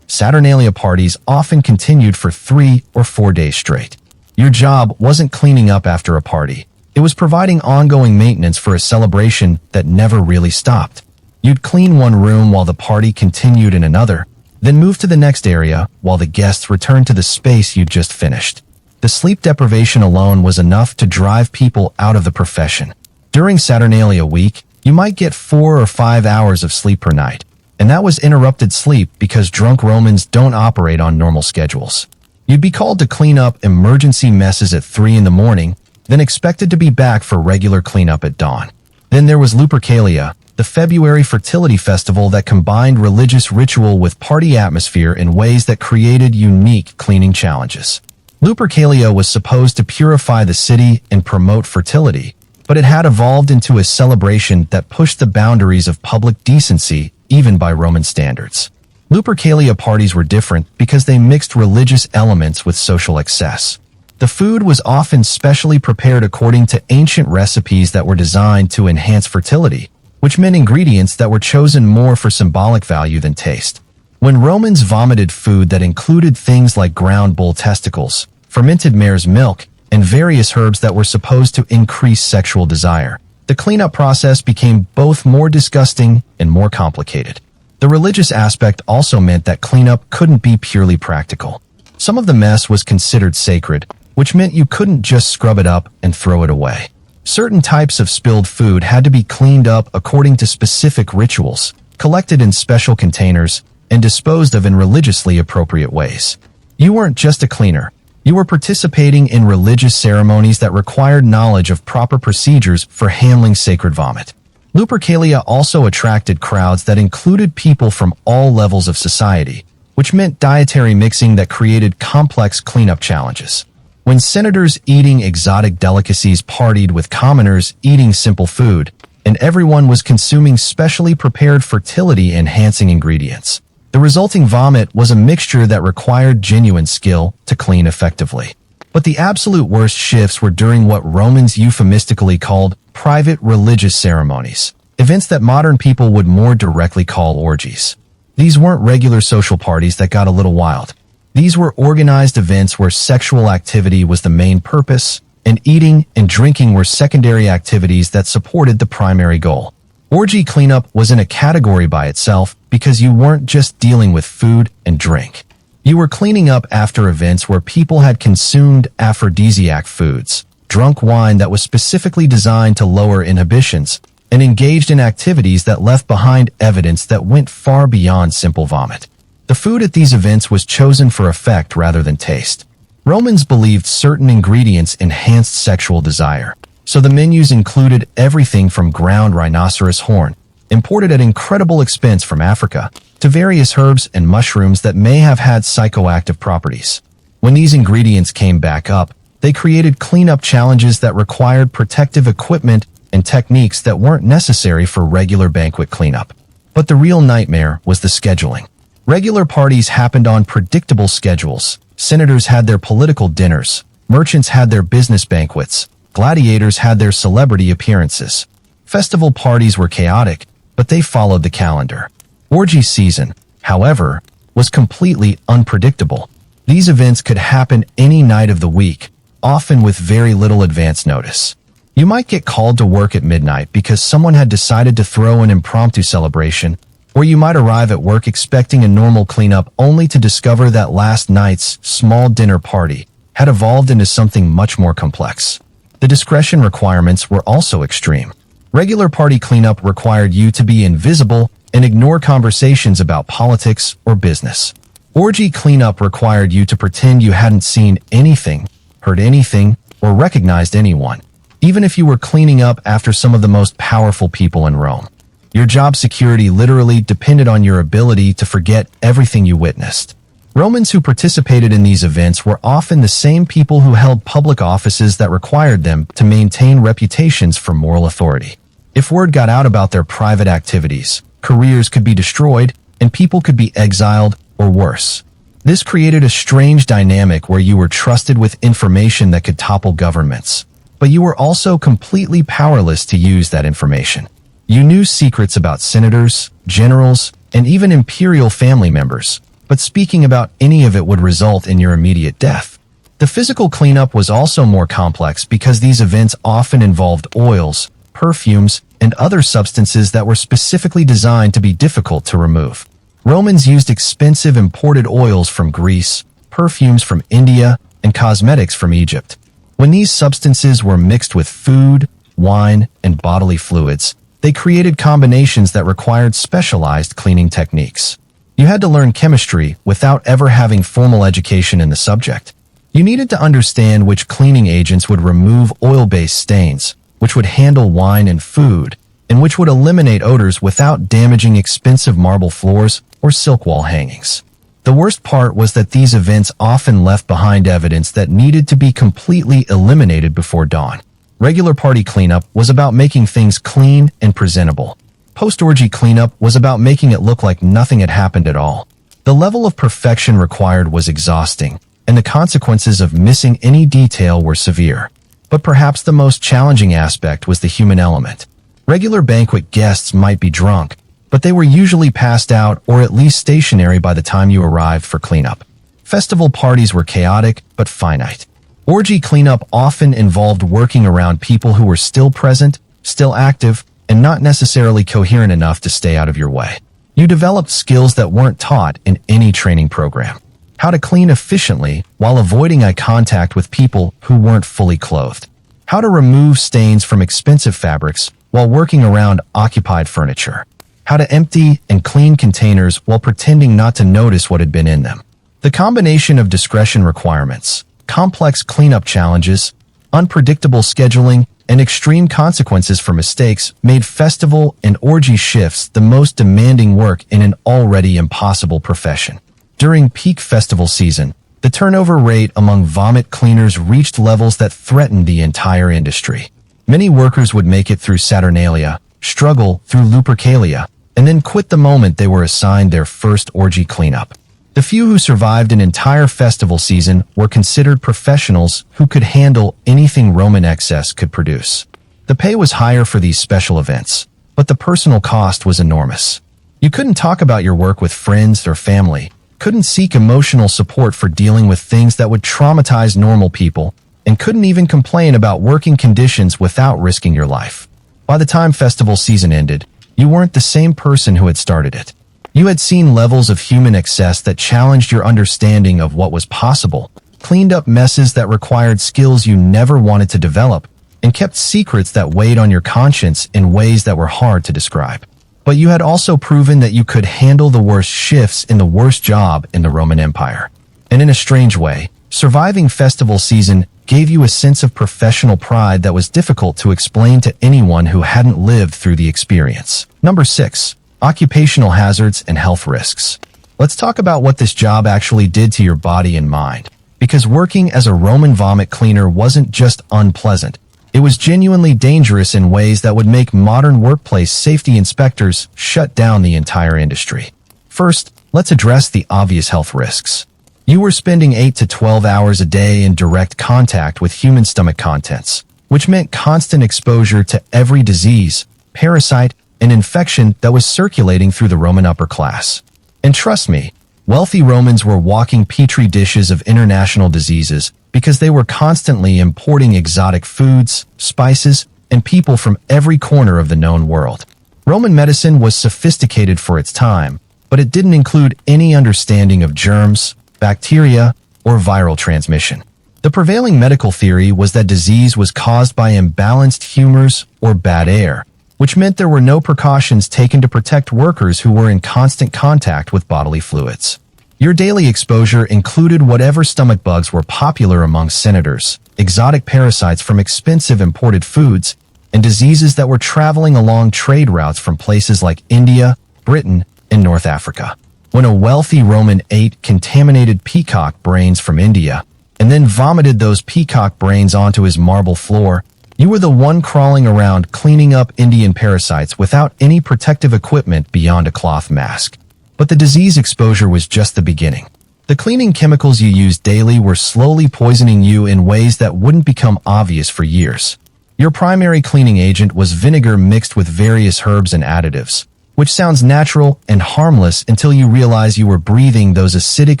Saturnalia parties often continued for 3 or 4 days straight. Your job wasn't cleaning up after a party. It was providing ongoing maintenance for a celebration that never really stopped. You'd clean one room while the party continued in another, then move to the next area while the guests returned to the space you'd just finished. The sleep deprivation alone was enough to drive people out of the profession. During Saturnalia week, you might get 4 or 5 hours of sleep per night, and that was interrupted sleep because drunk Romans don't operate on normal schedules. You'd be called to clean up emergency messes at 3 in the morning, then expected to be back for regular cleanup at dawn. Then there was Lupercalia, the February fertility festival that combined religious ritual with party atmosphere in ways that created unique cleaning challenges. Lupercalia was supposed to purify the city and promote fertility, but it had evolved into a celebration that pushed the boundaries of public decency even by Roman standards. Lupercalia parties were different because they mixed religious elements with social excess. The food was often specially prepared according to ancient recipes that were designed to enhance fertility, which meant ingredients that were chosen more for symbolic value than taste. When Romans vomited food that included things like ground bull testicles, fermented mare's milk, and various herbs that were supposed to increase sexual desire, the cleanup process became both more disgusting and more complicated. The religious aspect also meant that cleanup couldn't be purely practical. Some of the mess was considered sacred, which meant you couldn't just scrub it up and throw it away. Certain types of spilled food had to be cleaned up according to specific rituals, collected in special containers, and disposed of in religiously appropriate ways. You weren't just a cleaner. You were participating in religious ceremonies that required knowledge of proper procedures for handling sacred vomit. Lupercalia also attracted crowds that included people from all levels of society, which meant dietary mixing that created complex cleanup challenges. When senators eating exotic delicacies partied with commoners eating simple food, and everyone was consuming specially prepared fertility-enhancing ingredients, the resulting vomit was a mixture that required genuine skill to clean effectively. But the absolute worst shifts were during what Romans euphemistically called private religious ceremonies, events that modern people would more directly call orgies. These weren't regular social parties that got a little wild. These were organized events where sexual activity was the main purpose, and eating and drinking were secondary activities that supported the primary goal. Orgy cleanup was in a category by itself because you weren't just dealing with food and drink. You were cleaning up after events where people had consumed aphrodisiac foods, drunk wine that was specifically designed to lower inhibitions, and engaged in activities that left behind evidence that went far beyond simple vomit. The food at these events was chosen for effect rather than taste. Romans believed certain ingredients enhanced sexual desire, so the menus included everything from ground rhinoceros horn, imported at incredible expense from Africa, to various herbs and mushrooms that may have had psychoactive properties. When these ingredients came back up, they created cleanup challenges that required protective equipment and techniques that weren't necessary for regular banquet cleanup. But the real nightmare was the scheduling. Regular parties happened on predictable schedules. Senators had their political dinners, merchants had their business banquets, gladiators had their celebrity appearances. Festival parties were chaotic, but they followed the calendar. Orgy season, however, was completely unpredictable. These events could happen any night of the week, often with very little advance notice. You might get called to work at midnight because someone had decided to throw an impromptu celebration, or you might arrive at work expecting a normal cleanup only to discover that last night's small dinner party had evolved into something much more complex. The discretion requirements were also extreme. Regular party cleanup required you to be invisible and ignore conversations about politics or business. Orgy cleanup required you to pretend you hadn't seen anything, heard anything, or recognized anyone, even if you were cleaning up after some of the most powerful people in Rome. Your job security literally depended on your ability to forget everything you witnessed. Romans who participated in these events were often the same people who held public offices that required them to maintain reputations for moral authority. If word got out about their private activities, careers could be destroyed, and people could be exiled or worse. This created a strange dynamic where you were trusted with information that could topple governments, but you were also completely powerless to use that information. You knew secrets about senators, generals, and even imperial family members, but speaking about any of it would result in your immediate death. The physical cleanup was also more complex because these events often involved oils, perfumes, and other substances that were specifically designed to be difficult to remove. Romans used expensive imported oils from Greece, perfumes from India, and cosmetics from Egypt. When these substances were mixed with food, wine, and bodily fluids, they created combinations that required specialized cleaning techniques. You had to learn chemistry without ever having formal education in the subject. You needed to understand which cleaning agents would remove oil-based stains, which would handle wine and food, and which would eliminate odors without damaging expensive marble floors or silk wall hangings. The worst part was that these events often left behind evidence that needed to be completely eliminated before dawn. Regular party cleanup was about making things clean and presentable. Post-orgy cleanup was about making it look like nothing had happened at all. The level of perfection required was exhausting, and the consequences of missing any detail were severe. But perhaps the most challenging aspect was the human element. Regular banquet guests might be drunk, but they were usually passed out or at least stationary by the time you arrived for cleanup. Festival parties were chaotic but finite. Orgy cleanup often involved working around people who were still present, still active, and not necessarily coherent enough to stay out of your way. You developed skills that weren't taught in any training program. How to clean efficiently while avoiding eye contact with people who weren't fully clothed. How to remove stains from expensive fabrics while working around occupied furniture. How to empty and clean containers while pretending not to notice what had been in them. The combination of discretion requirements, complex cleanup challenges, unpredictable scheduling, and extreme consequences for mistakes made festival and orgy shifts the most demanding work in an already impossible profession. During peak festival season, the turnover rate among vomit cleaners reached levels that threatened the entire industry. Many workers would make it through Saturnalia, struggle through Lupercalia, and then quit the moment they were assigned their first orgy cleanup. The few who survived an entire festival season were considered professionals who could handle anything Roman excess could produce. The pay was higher for these special events, but the personal cost was enormous. You couldn't talk about your work with friends or family, couldn't seek emotional support for dealing with things that would traumatize normal people, and couldn't even complain about working conditions without risking your life. By the time festival season ended, you weren't the same person who had started it. You had seen levels of human excess that challenged your understanding of what was possible, cleaned up messes that required skills you never wanted to develop, and kept secrets that weighed on your conscience in ways that were hard to describe. But you had also proven that you could handle the worst shifts in the worst job in the Roman Empire. And in a strange way, surviving festival season gave you a sense of professional pride that was difficult to explain to anyone who hadn't lived through the experience. Number 6. Occupational hazards and health risks. Let's talk about what this job actually did to your body and mind. Because working as a Roman vomit cleaner wasn't just unpleasant, it was genuinely dangerous in ways that would make modern workplace safety inspectors shut down the entire industry. First, let's address the obvious health risks. You were spending 8 to 12 hours a day in direct contact with human stomach contents, which meant constant exposure to every disease, parasite, and infection that was circulating through the Roman upper class. And trust me, wealthy Romans were walking petri dishes of international diseases because they were constantly importing exotic foods, spices, and people from every corner of the known world. Roman medicine was sophisticated for its time, but it didn't include any understanding of germs, bacteria, or viral transmission. The prevailing medical theory was that disease was caused by imbalanced humors or bad air, which meant there were no precautions taken to protect workers who were in constant contact with bodily fluids. Your daily exposure included whatever stomach bugs were popular among senators, exotic parasites from expensive imported foods, and diseases that were traveling along trade routes from places like India, Britain, and North Africa. When a wealthy Roman ate contaminated peacock brains from India, and then vomited those peacock brains onto his marble floor, you were the one crawling around cleaning up Indian parasites without any protective equipment beyond a cloth mask. But the disease exposure was just the beginning. The cleaning chemicals you used daily were slowly poisoning you in ways that wouldn't become obvious for years. Your primary cleaning agent was vinegar mixed with various herbs and additives, which sounds natural and harmless until you realize you were breathing those acidic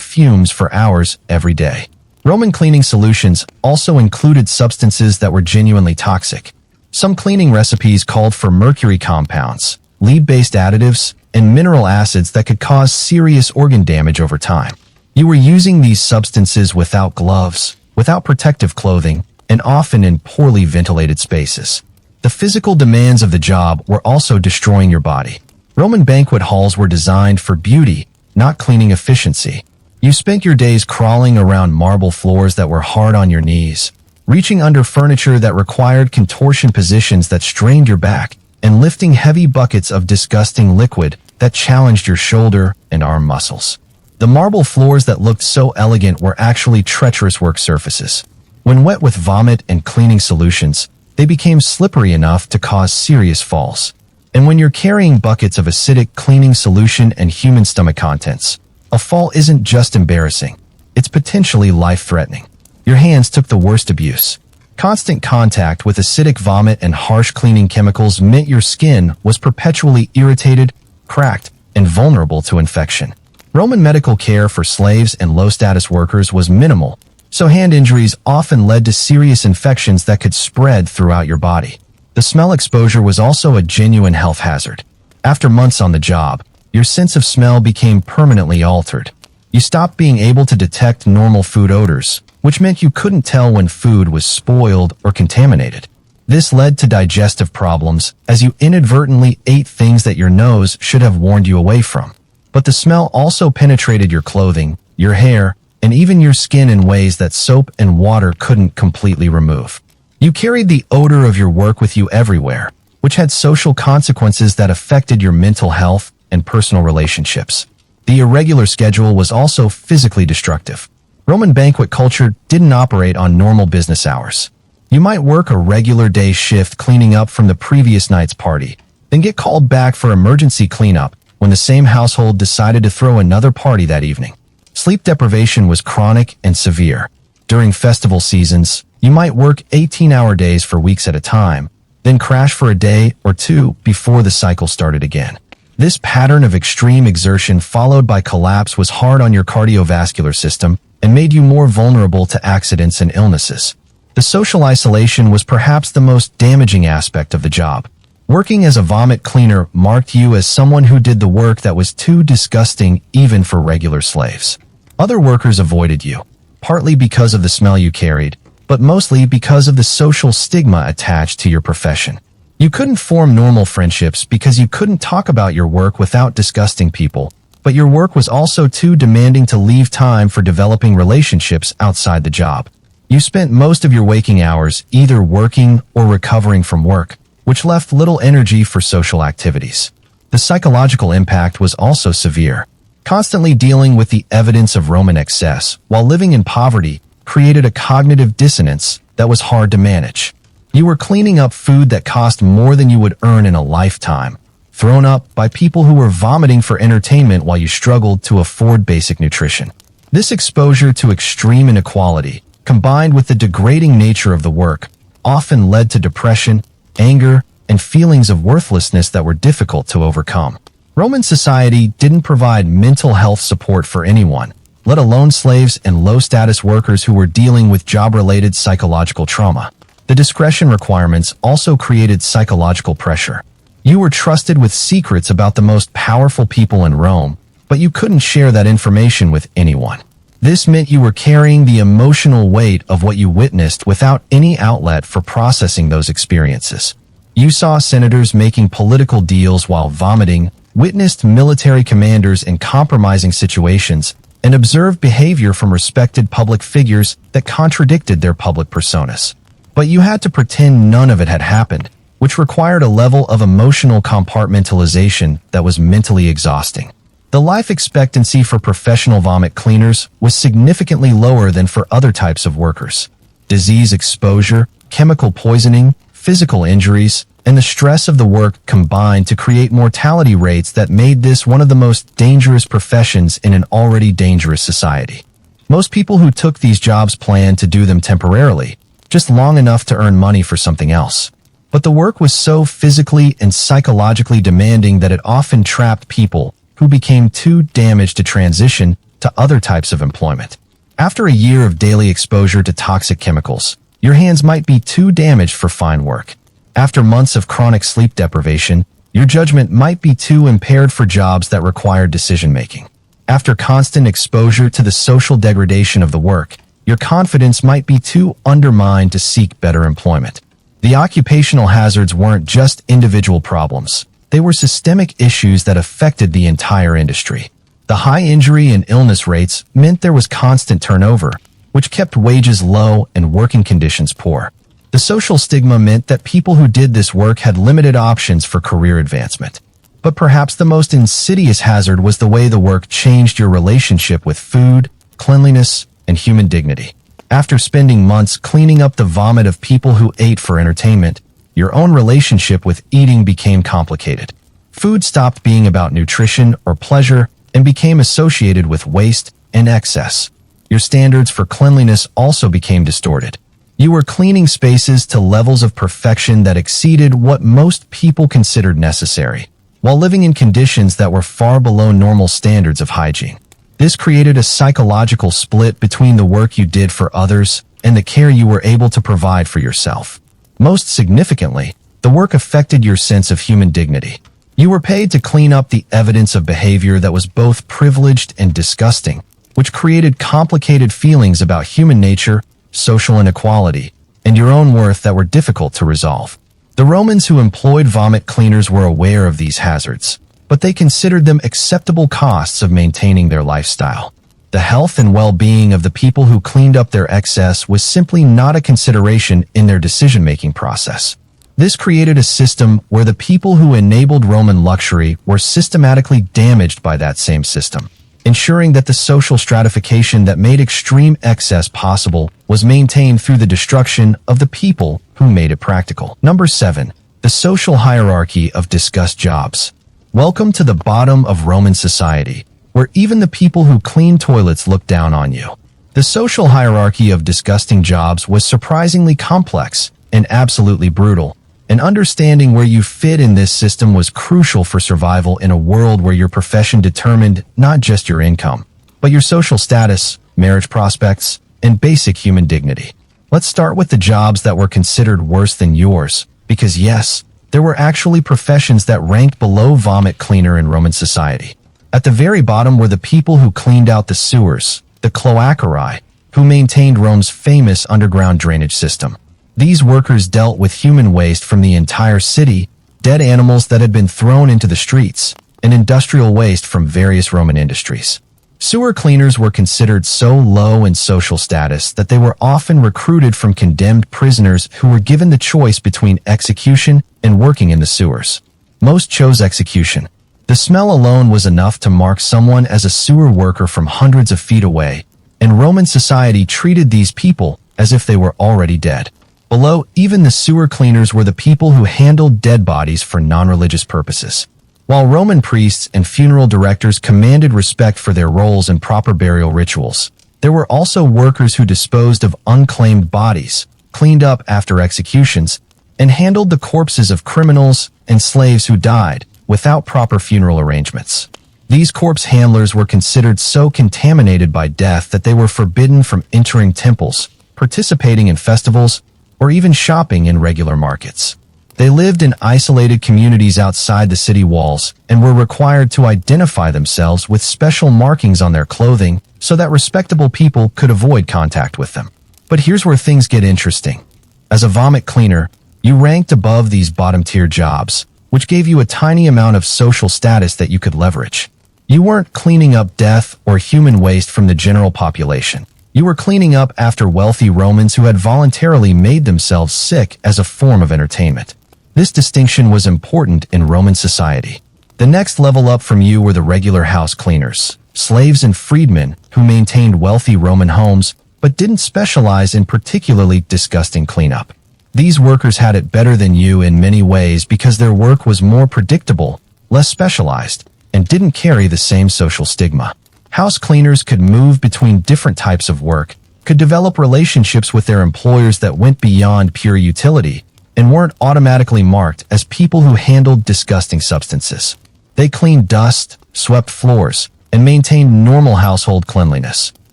fumes for hours every day. Roman cleaning solutions also included substances that were genuinely toxic. Some cleaning recipes called for mercury compounds, lead-based additives, and mineral acids that could cause serious organ damage over time. You were using these substances without gloves, without protective clothing, and often in poorly ventilated spaces. The physical demands of the job were also destroying your body. Roman banquet halls were designed for beauty, not cleaning efficiency. You spent your days crawling around marble floors that were hard on your knees, reaching under furniture that required contortion positions that strained your back, and lifting heavy buckets of disgusting liquid that challenged your shoulder and arm muscles. The marble floors that looked so elegant were actually treacherous work surfaces. When wet with vomit and cleaning solutions, they became slippery enough to cause serious falls. And when you're carrying buckets of acidic cleaning solution and human stomach contents, a fall isn't just embarrassing, it's potentially life-threatening. Your hands took the worst abuse. Constant contact with acidic vomit and harsh cleaning chemicals meant your skin was perpetually irritated, cracked, and vulnerable to infection. Roman medical care for slaves and low-status workers was minimal, so hand injuries often led to serious infections that could spread throughout your body. The smell exposure was also a genuine health hazard. After months on the job, your sense of smell became permanently altered. You stopped being able to detect normal food odors, which meant you couldn't tell when food was spoiled or contaminated. This led to digestive problems as you inadvertently ate things that your nose should have warned you away from. But the smell also penetrated your clothing, your hair, and even your skin in ways that soap and water couldn't completely remove. You carried the odor of your work with you everywhere, which had social consequences that affected your mental health and personal relationships. The irregular schedule was also physically destructive. Roman banquet culture didn't operate on normal business hours. You might work a regular day shift cleaning up from the previous night's party, then get called back for emergency cleanup when the same household decided to throw another party that evening. Sleep deprivation was chronic and severe. During festival seasons, you might work 18-hour days for weeks at a time, then crash for a day or two before the cycle started again. This pattern of extreme exertion followed by collapse was hard on your cardiovascular system and made you more vulnerable to accidents and illnesses. The social isolation was perhaps the most damaging aspect of the job. Working as a vomit cleaner marked you as someone who did the work that was too disgusting even for regular slaves. Other workers avoided you, partly because of the smell you carried, but mostly because of the social stigma attached to your profession. You couldn't form normal friendships because you couldn't talk about your work without disgusting people, but your work was also too demanding to leave time for developing relationships outside the job. You spent most of your waking hours either working or recovering from work, which left little energy for social activities. The psychological impact was also severe. Constantly dealing with the evidence of Roman excess while living in poverty created a cognitive dissonance that was hard to manage. You were cleaning up food that cost more than you would earn in a lifetime, thrown up by people who were vomiting for entertainment while you struggled to afford basic nutrition. This exposure to extreme inequality, combined with the degrading nature of the work, often led to depression, anger, and feelings of worthlessness that were difficult to overcome. Roman society didn't provide mental health support for anyone, let alone slaves and low-status workers who were dealing with job-related psychological trauma. The discretion requirements also created psychological pressure. You were trusted with secrets about the most powerful people in Rome, but you couldn't share that information with anyone. This meant you were carrying the emotional weight of what you witnessed without any outlet for processing those experiences. You saw senators making political deals while vomiting, witnessed military commanders in compromising situations, and observed behavior from respected public figures that contradicted their public personas. But you had to pretend none of it had happened, which required a level of emotional compartmentalization that was mentally exhausting. The life expectancy for professional vomit cleaners was significantly lower than for other types of workers. Disease exposure, chemical poisoning, physical injuries, and the stress of the work combined to create mortality rates that made this one of the most dangerous professions in an already dangerous society. Most people who took these jobs planned to do them temporarily, just long enough to earn money for something else. But the work was so physically and psychologically demanding that it often trapped people who became too damaged to transition to other types of employment. After a year of daily exposure to toxic chemicals, your hands might be too damaged for fine work. After months of chronic sleep deprivation, your judgment might be too impaired for jobs that required decision-making. After constant exposure to the social degradation of the work, your confidence might be too undermined to seek better employment. The occupational hazards weren't just individual problems. They were systemic issues that affected the entire industry. The high injury and illness rates meant there was constant turnover, which kept wages low and working conditions poor. The social stigma meant that people who did this work had limited options for career advancement. But perhaps the most insidious hazard was the way the work changed your relationship with food, cleanliness, and human dignity. After spending months cleaning up the vomit of people who ate for entertainment, your own relationship with eating became complicated. Food stopped being about nutrition or pleasure and became associated with waste and excess. Your standards for cleanliness also became distorted. You were cleaning spaces to levels of perfection that exceeded what most people considered necessary, while living in conditions that were far below normal standards of hygiene. This created a psychological split between the work you did for others and the care you were able to provide for yourself. Most significantly, the work affected your sense of human dignity. You were paid to clean up the evidence of behavior that was both privileged and disgusting, which created complicated feelings about human nature, social inequality, and your own worth that were difficult to resolve. The Romans who employed vomit cleaners were aware of these hazards, but they considered them acceptable costs of maintaining their lifestyle. The health and well-being of the people who cleaned up their excess was simply not a consideration in their decision-making process. This created a system where the people who enabled Roman luxury were systematically damaged by that same system, ensuring that the social stratification that made extreme excess possible was maintained through the destruction of the people who made it practical. Number 7. The social hierarchy of discussed jobs. Welcome to the bottom of Roman society, where even the people who clean toilets looked down on you. The social hierarchy of disgusting jobs was surprisingly complex and absolutely brutal, and understanding where you fit in this system was crucial for survival in a world where your profession determined not just your income, but your social status, marriage prospects, and basic human dignity. Let's start with the jobs that were considered worse than yours, because yes, there were actually professions that ranked below vomit cleaner in Roman society. At the very bottom were the people who cleaned out the sewers, the cloacarae, who maintained Rome's famous underground drainage system. These workers dealt with human waste from the entire city, dead animals that had been thrown into the streets, and industrial waste from various Roman industries. Sewer cleaners were considered so low in social status that they were often recruited from condemned prisoners who were given the choice between execution and working in the sewers. Most chose execution. The smell alone was enough to mark someone as a sewer worker from hundreds of feet away, and Roman society treated these people as if they were already dead. Below, even the sewer cleaners were the people who handled dead bodies for non-religious purposes. While Roman priests and funeral directors commanded respect for their roles and proper burial rituals, there were also workers who disposed of unclaimed bodies, cleaned up after executions, and handled the corpses of criminals and slaves who died without proper funeral arrangements. These corpse handlers were considered so contaminated by death that they were forbidden from entering temples, participating in festivals, or even shopping in regular markets. They lived in isolated communities outside the city walls and were required to identify themselves with special markings on their clothing so that respectable people could avoid contact with them. But here's where things get interesting. As a vomit cleaner, you ranked above these bottom-tier jobs, which gave you a tiny amount of social status that you could leverage. You weren't cleaning up death or human waste from the general population. You were cleaning up after wealthy Romans who had voluntarily made themselves sick as a form of entertainment. This distinction was important in Roman society. The next level up from you were the regular house cleaners, slaves and freedmen who maintained wealthy Roman homes but didn't specialize in particularly disgusting cleanup. These workers had it better than you in many ways because their work was more predictable, less specialized, and didn't carry the same social stigma. House cleaners could move between different types of work, could develop relationships with their employers that went beyond pure utility, and weren't automatically marked as people who handled disgusting substances. They cleaned dust, swept floors, and maintained normal household cleanliness.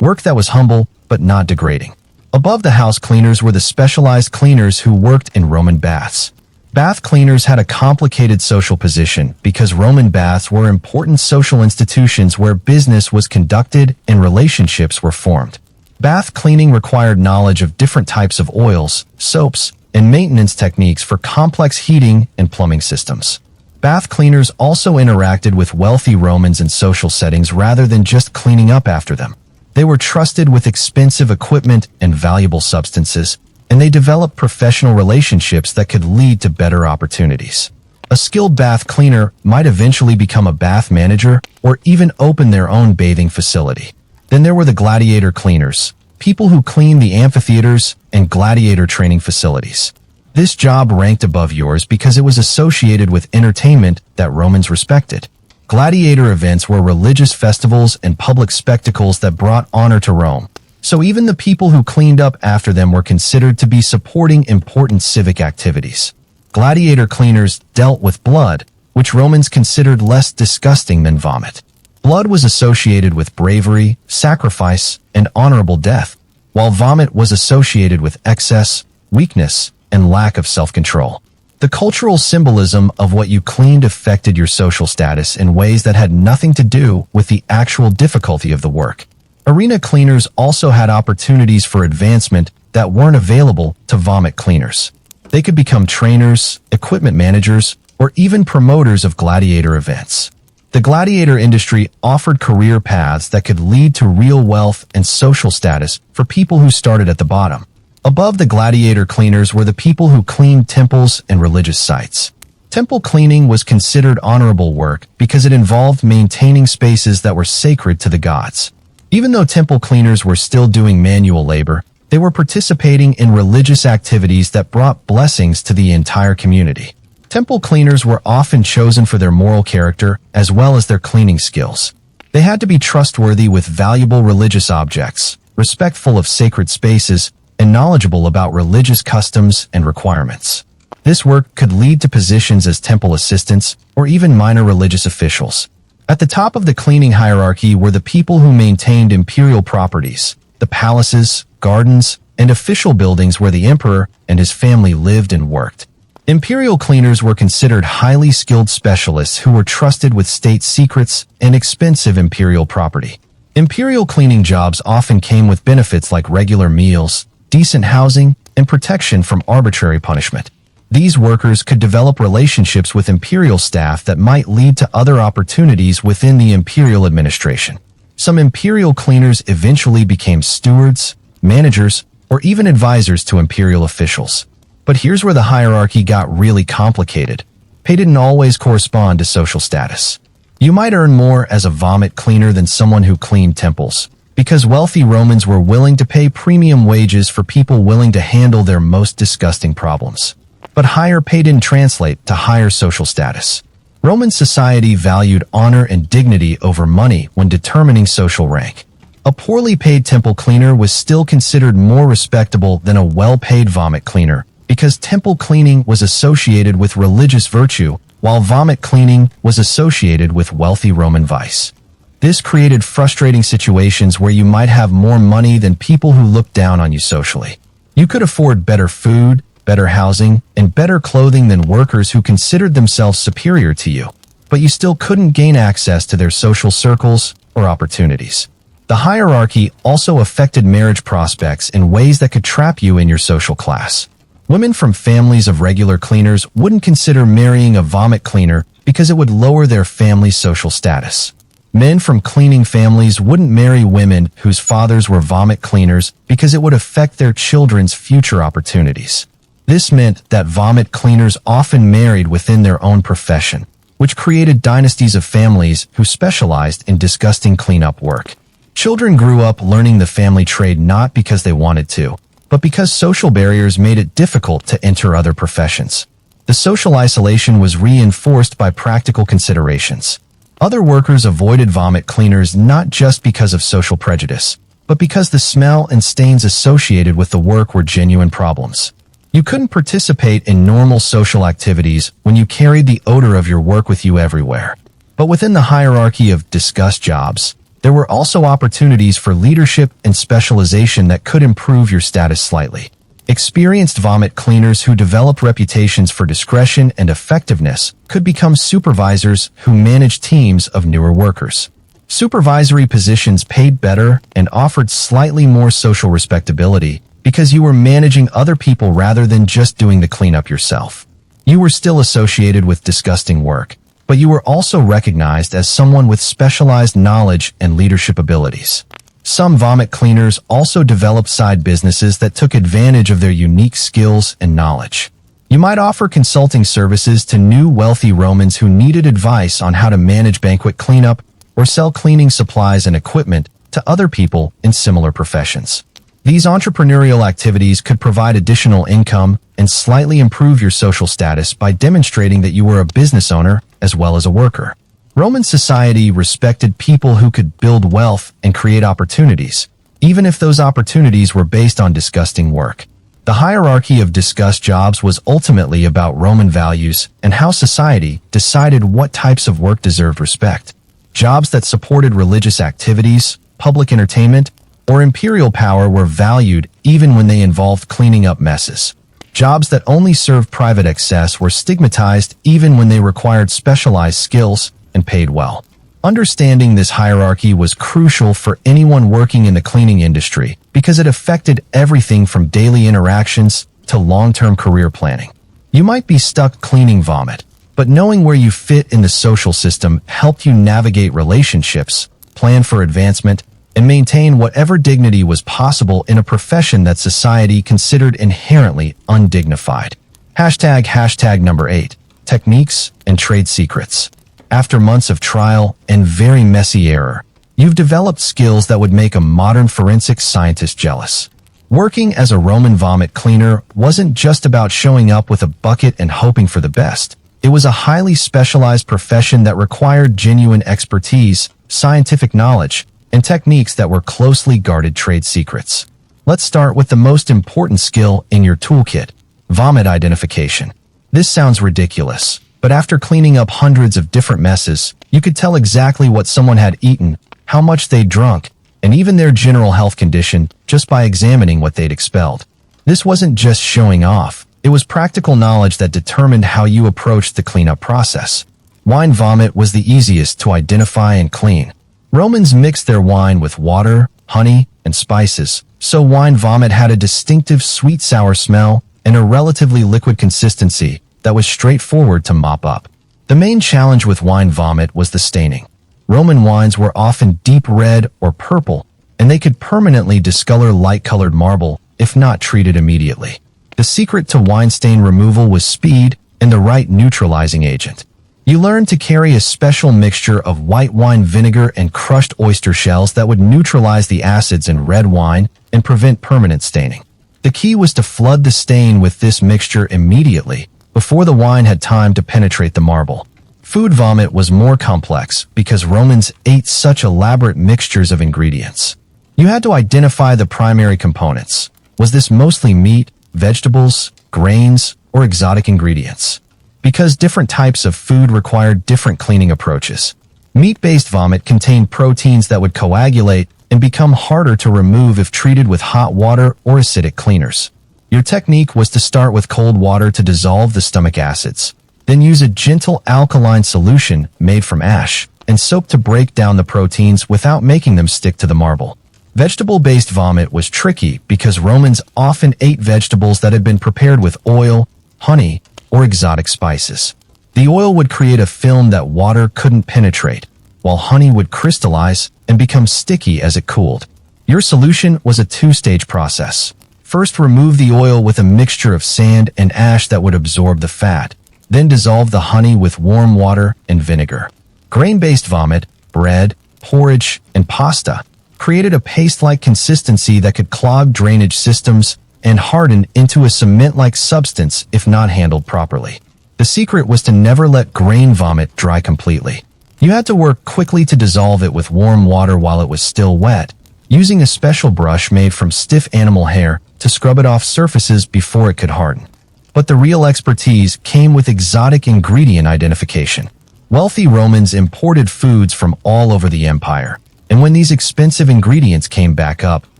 Work that was humble but not degrading. Above the house cleaners were the specialized cleaners who worked in Roman baths. Bath cleaners had a complicated social position because Roman baths were important social institutions where business was conducted and relationships were formed. Bath cleaning required knowledge of different types of oils, soaps, and maintenance techniques for complex heating and plumbing systems. Bath cleaners also interacted with wealthy Romans in social settings rather than just cleaning up after them. They were trusted with expensive equipment and valuable substances, and they developed professional relationships that could lead to better opportunities. A skilled bath cleaner might eventually become a bath manager or even open their own bathing facility. Then there were the gladiator cleaners, people who cleaned the amphitheaters and gladiator training facilities. This job ranked above yours because it was associated with entertainment that Romans respected. Gladiator events were religious festivals and public spectacles that brought honor to Rome. So even the people who cleaned up after them were considered to be supporting important civic activities. Gladiator cleaners dealt with blood, which Romans considered less disgusting than vomit. Blood was associated with bravery, sacrifice, and honorable death, while vomit was associated with excess, weakness, and lack of self-control. The cultural symbolism of what you cleaned affected your social status in ways that had nothing to do with the actual difficulty of the work. Arena cleaners also had opportunities for advancement that weren't available to vomit cleaners. They could become trainers, equipment managers, or even promoters of gladiator events. The gladiator industry offered career paths that could lead to real wealth and social status for people who started at the bottom. Above the gladiator cleaners were the people who cleaned temples and religious sites. Temple cleaning was considered honorable work because it involved maintaining spaces that were sacred to the gods. Even though temple cleaners were still doing manual labor, they were participating in religious activities that brought blessings to the entire community. Temple cleaners were often chosen for their moral character as well as their cleaning skills. They had to be trustworthy with valuable religious objects, respectful of sacred spaces, and knowledgeable about religious customs and requirements. This work could lead to positions as temple assistants or even minor religious officials. At the top of the cleaning hierarchy were the people who maintained imperial properties, the palaces, gardens, and official buildings where the emperor and his family lived and worked. Imperial cleaners were considered highly skilled specialists who were trusted with state secrets and expensive imperial property. Imperial cleaning jobs often came with benefits like regular meals, decent housing, and protection from arbitrary punishment. These workers could develop relationships with imperial staff that might lead to other opportunities within the imperial administration. Some imperial cleaners eventually became stewards, managers, or even advisors to imperial officials. But here's where the hierarchy got really complicated. Pay didn't always correspond to social status. You might earn more as a vomit cleaner than someone who cleaned temples, because wealthy Romans were willing to pay premium wages for people willing to handle their most disgusting problems. But higher pay didn't translate to higher social status. Roman society valued honor and dignity over money when determining social rank. A poorly paid temple cleaner was still considered more respectable than a well-paid vomit cleaner because temple cleaning was associated with religious virtue, while vomit cleaning was associated with wealthy Roman vice. This created frustrating situations where you might have more money than people who looked down on you socially. You could afford better food, better housing, and better clothing than workers who considered themselves superior to you, but you still couldn't gain access to their social circles or opportunities. The hierarchy also affected marriage prospects in ways that could trap you in your social class. Women from families of regular cleaners wouldn't consider marrying a vomit cleaner because it would lower their family's social status. Men from cleaning families wouldn't marry women whose fathers were vomit cleaners because it would affect their children's future opportunities. This meant that vomit cleaners often married within their own profession, which created dynasties of families who specialized in disgusting cleanup work. Children grew up learning the family trade not because they wanted to, but because social barriers made it difficult to enter other professions. The social isolation was reinforced by practical considerations. Other workers avoided vomit cleaners not just because of social prejudice, but because the smell and stains associated with the work were genuine problems. You couldn't participate in normal social activities when you carried the odor of your work with you everywhere. But within the hierarchy of disgust jobs, there were also opportunities for leadership and specialization that could improve your status slightly. Experienced vomit cleaners who developed reputations for discretion and effectiveness could become supervisors who managed teams of newer workers. Supervisory positions paid better and offered slightly more social respectability because you were managing other people rather than just doing the cleanup yourself. You were still associated with disgusting work, but you were also recognized as someone with specialized knowledge and leadership abilities. Some vomit cleaners also developed side businesses that took advantage of their unique skills and knowledge. You might offer consulting services to new wealthy Romans who needed advice on how to manage banquet cleanup or sell cleaning supplies and equipment to other people in similar professions. These entrepreneurial activities could provide additional income and slightly improve your social status by demonstrating that you were a business owner as well as a worker. Roman society respected people who could build wealth and create opportunities, even if those opportunities were based on disgusting work. The hierarchy of discussed jobs was ultimately about Roman values and how society decided what types of work deserved respect. Jobs that supported religious activities, public entertainment, or imperial power were valued even when they involved cleaning up messes. Jobs that only served private excess were stigmatized even when they required specialized skills and paid well. Understanding this hierarchy was crucial for anyone working in the cleaning industry because it affected everything from daily interactions to long-term career planning. You might be stuck cleaning vomit, but knowing where you fit in the social system helped you navigate relationships, plan for advancement, and maintain whatever dignity was possible in a profession that society considered inherently undignified. Hashtag number 8. Techniques and trade secrets. After months of trial and very messy error, you've developed skills that would make a modern forensic scientist jealous. Working as a Roman vomit cleaner wasn't just about showing up with a bucket and hoping for the best. It was a highly specialized profession that required genuine expertise, scientific knowledge, and techniques that were closely guarded trade secrets. Let's start with the most important skill in your toolkit: vomit identification. This sounds ridiculous, but after cleaning up hundreds of different messes, you could tell exactly what someone had eaten, how much they'd drunk, and even their general health condition just by examining what they'd expelled. This wasn't just showing off. It was practical knowledge that determined how you approached the cleanup process. Wine vomit was the easiest to identify and clean. Romans mixed their wine with water, honey, and spices, so wine vomit had a distinctive sweet-sour smell and a relatively liquid consistency that was straightforward to mop up. The main challenge with wine vomit was the staining. Roman wines were often deep red or purple, and they could permanently discolor light-colored marble if not treated immediately. The secret to wine stain removal was speed and the right neutralizing agent. You learned to carry a special mixture of white wine vinegar and crushed oyster shells that would neutralize the acids in red wine and prevent permanent staining. The key was to flood the stain with this mixture immediately, before the wine had time to penetrate the marble. Food vomit was more complex because Romans ate such elaborate mixtures of ingredients. You had to identify the primary components. Was this mostly meat, vegetables, grains, or exotic ingredients? Because different types of food required different cleaning approaches. Meat-based vomit contained proteins that would coagulate and become harder to remove if treated with hot water or acidic cleaners. Your technique was to start with cold water to dissolve the stomach acids, then use a gentle alkaline solution made from ash and soap to break down the proteins without making them stick to the marble. Vegetable-based vomit was tricky because Romans often ate vegetables that had been prepared with oil, honey, or exotic spices. The oil would create a film that water couldn't penetrate, while honey would crystallize and become sticky as it cooled. Your solution was a two-stage process. First, remove the oil with a mixture of sand and ash that would absorb the fat. Then dissolve the honey with warm water and vinegar. Grain-based vomit, bread, porridge, and pasta created a paste-like consistency that could clog drainage systems and harden into a cement-like substance if not handled properly. The secret was to never let grain vomit dry completely. You had to work quickly to dissolve it with warm water while it was still wet, using a special brush made from stiff animal hair to scrub it off surfaces before it could harden. But the real expertise came with exotic ingredient identification. Wealthy Romans imported foods from all over the empire, and when these expensive ingredients came back up,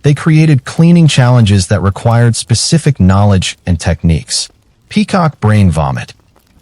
they created cleaning challenges that required specific knowledge and techniques. Peacock brain vomit.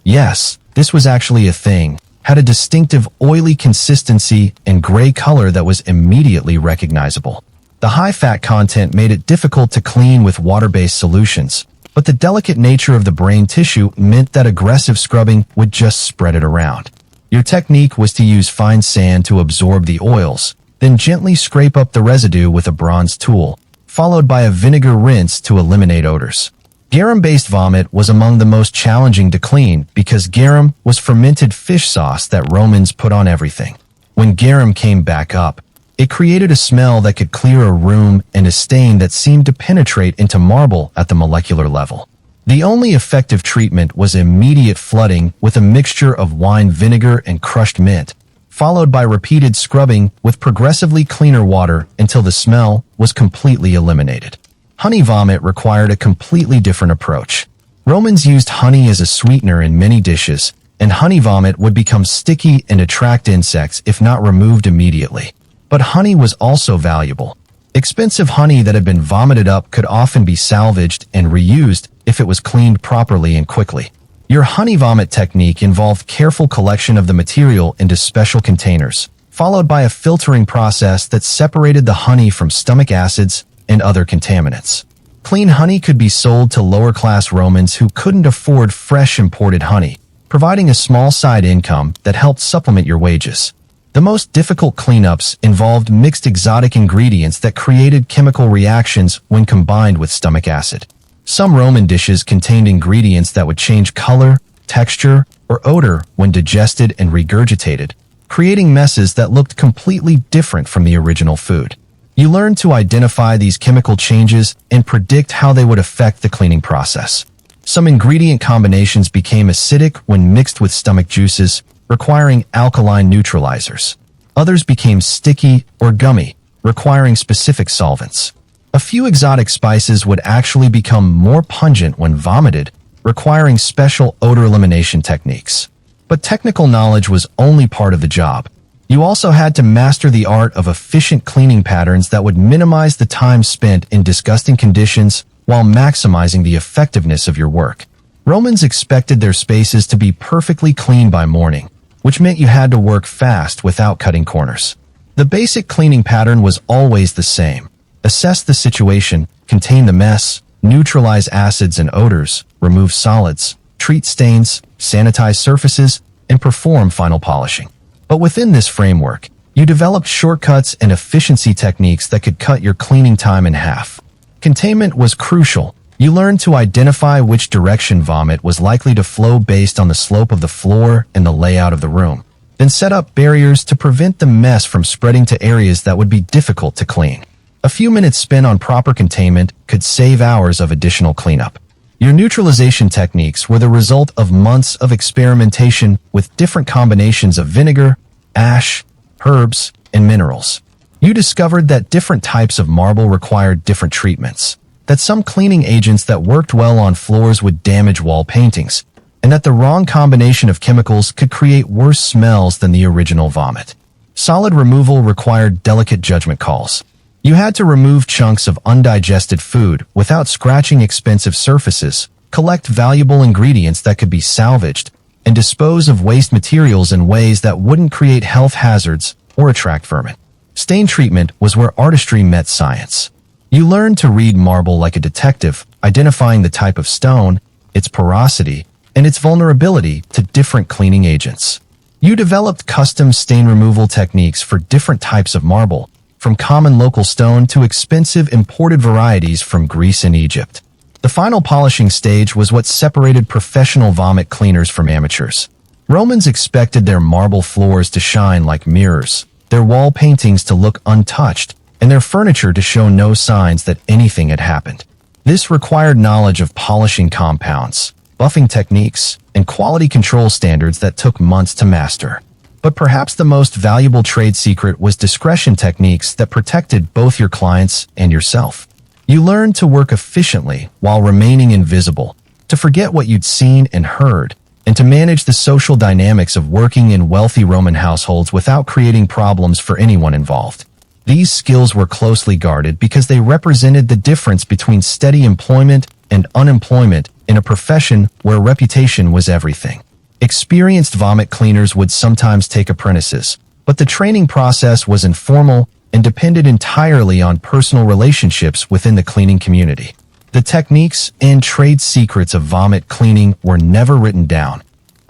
Yes, this was actually a thing, had a distinctive oily consistency and gray color that was immediately recognizable. The high fat content made it difficult to clean with water-based solutions, but the delicate nature of the brain tissue meant that aggressive scrubbing would just spread it around. Your technique was to use fine sand to absorb the oils, then gently scrape up the residue with a bronze tool, followed by a vinegar rinse to eliminate odors. Garum-based vomit was among the most challenging to clean because garum was fermented fish sauce that Romans put on everything. When garum came back up, it created a smell that could clear a room and a stain that seemed to penetrate into marble at the molecular level. The only effective treatment was immediate flooding with a mixture of wine vinegar and crushed mint, followed by repeated scrubbing with progressively cleaner water until the smell was completely eliminated. Honey vomit required a completely different approach. Romans used honey as a sweetener in many dishes, and honey vomit would become sticky and attract insects if not removed immediately. But honey was also valuable. Expensive honey that had been vomited up could often be salvaged and reused if it was cleaned properly and quickly. Your honey vomit technique involved careful collection of the material into special containers, followed by a filtering process that separated the honey from stomach acids and other contaminants. Clean honey could be sold to lower-class Romans who couldn't afford fresh imported honey, providing a small side income that helped supplement your wages. The most difficult cleanups involved mixed exotic ingredients that created chemical reactions when combined with stomach acid. Some Roman dishes contained ingredients that would change color, texture, or odor when digested and regurgitated, creating messes that looked completely different from the original food. You learned to identify these chemical changes and predict how they would affect the cleaning process. Some ingredient combinations became acidic when mixed with stomach juices, requiring alkaline neutralizers. Others became sticky or gummy, requiring specific solvents. A few exotic spices would actually become more pungent when vomited, requiring special odor elimination techniques. But technical knowledge was only part of the job. You also had to master the art of efficient cleaning patterns that would minimize the time spent in disgusting conditions while maximizing the effectiveness of your work. Romans expected their spaces to be perfectly clean by morning, which meant you had to work fast without cutting corners. The basic cleaning pattern was always the same. Assess the situation, contain the mess, neutralize acids and odors, remove solids, treat stains, sanitize surfaces, and perform final polishing. But within this framework, you developed shortcuts and efficiency techniques that could cut your cleaning time in half. Containment was crucial. You learned to identify which direction vomit was likely to flow based on the slope of the floor and the layout of the room. Then set up barriers to prevent the mess from spreading to areas that would be difficult to clean. A few minutes spent on proper containment could save hours of additional cleanup. Your neutralization techniques were the result of months of experimentation with different combinations of vinegar, ash, herbs, and minerals. You discovered that different types of marble required different treatments, that some cleaning agents that worked well on floors would damage wall paintings, and that the wrong combination of chemicals could create worse smells than the original vomit. Solid removal required delicate judgment calls. You had to remove chunks of undigested food without scratching expensive surfaces, collect valuable ingredients that could be salvaged, and dispose of waste materials in ways that wouldn't create health hazards or attract vermin. Stain treatment was where artistry met science. You learned to read marble like a detective, identifying the type of stone, its porosity, and its vulnerability to different cleaning agents. You developed custom stain removal techniques for different types of marble, from common local stone to expensive imported varieties from Greece and Egypt. The final polishing stage was what separated professional vomit cleaners from amateurs. Romans expected their marble floors to shine like mirrors, their wall paintings to look untouched, and their furniture to show no signs that anything had happened. This required knowledge of polishing compounds, buffing techniques, and quality control standards that took months to master. But perhaps the most valuable trade secret was discretion techniques that protected both your clients and yourself. You learned to work efficiently while remaining invisible, to forget what you'd seen and heard, and to manage the social dynamics of working in wealthy Roman households without creating problems for anyone involved. These skills were closely guarded because they represented the difference between steady employment and unemployment in a profession where reputation was everything. Experienced vomit cleaners would sometimes take apprentices, but the training process was informal and depended entirely on personal relationships within the cleaning community. The techniques and trade secrets of vomit cleaning were never written down,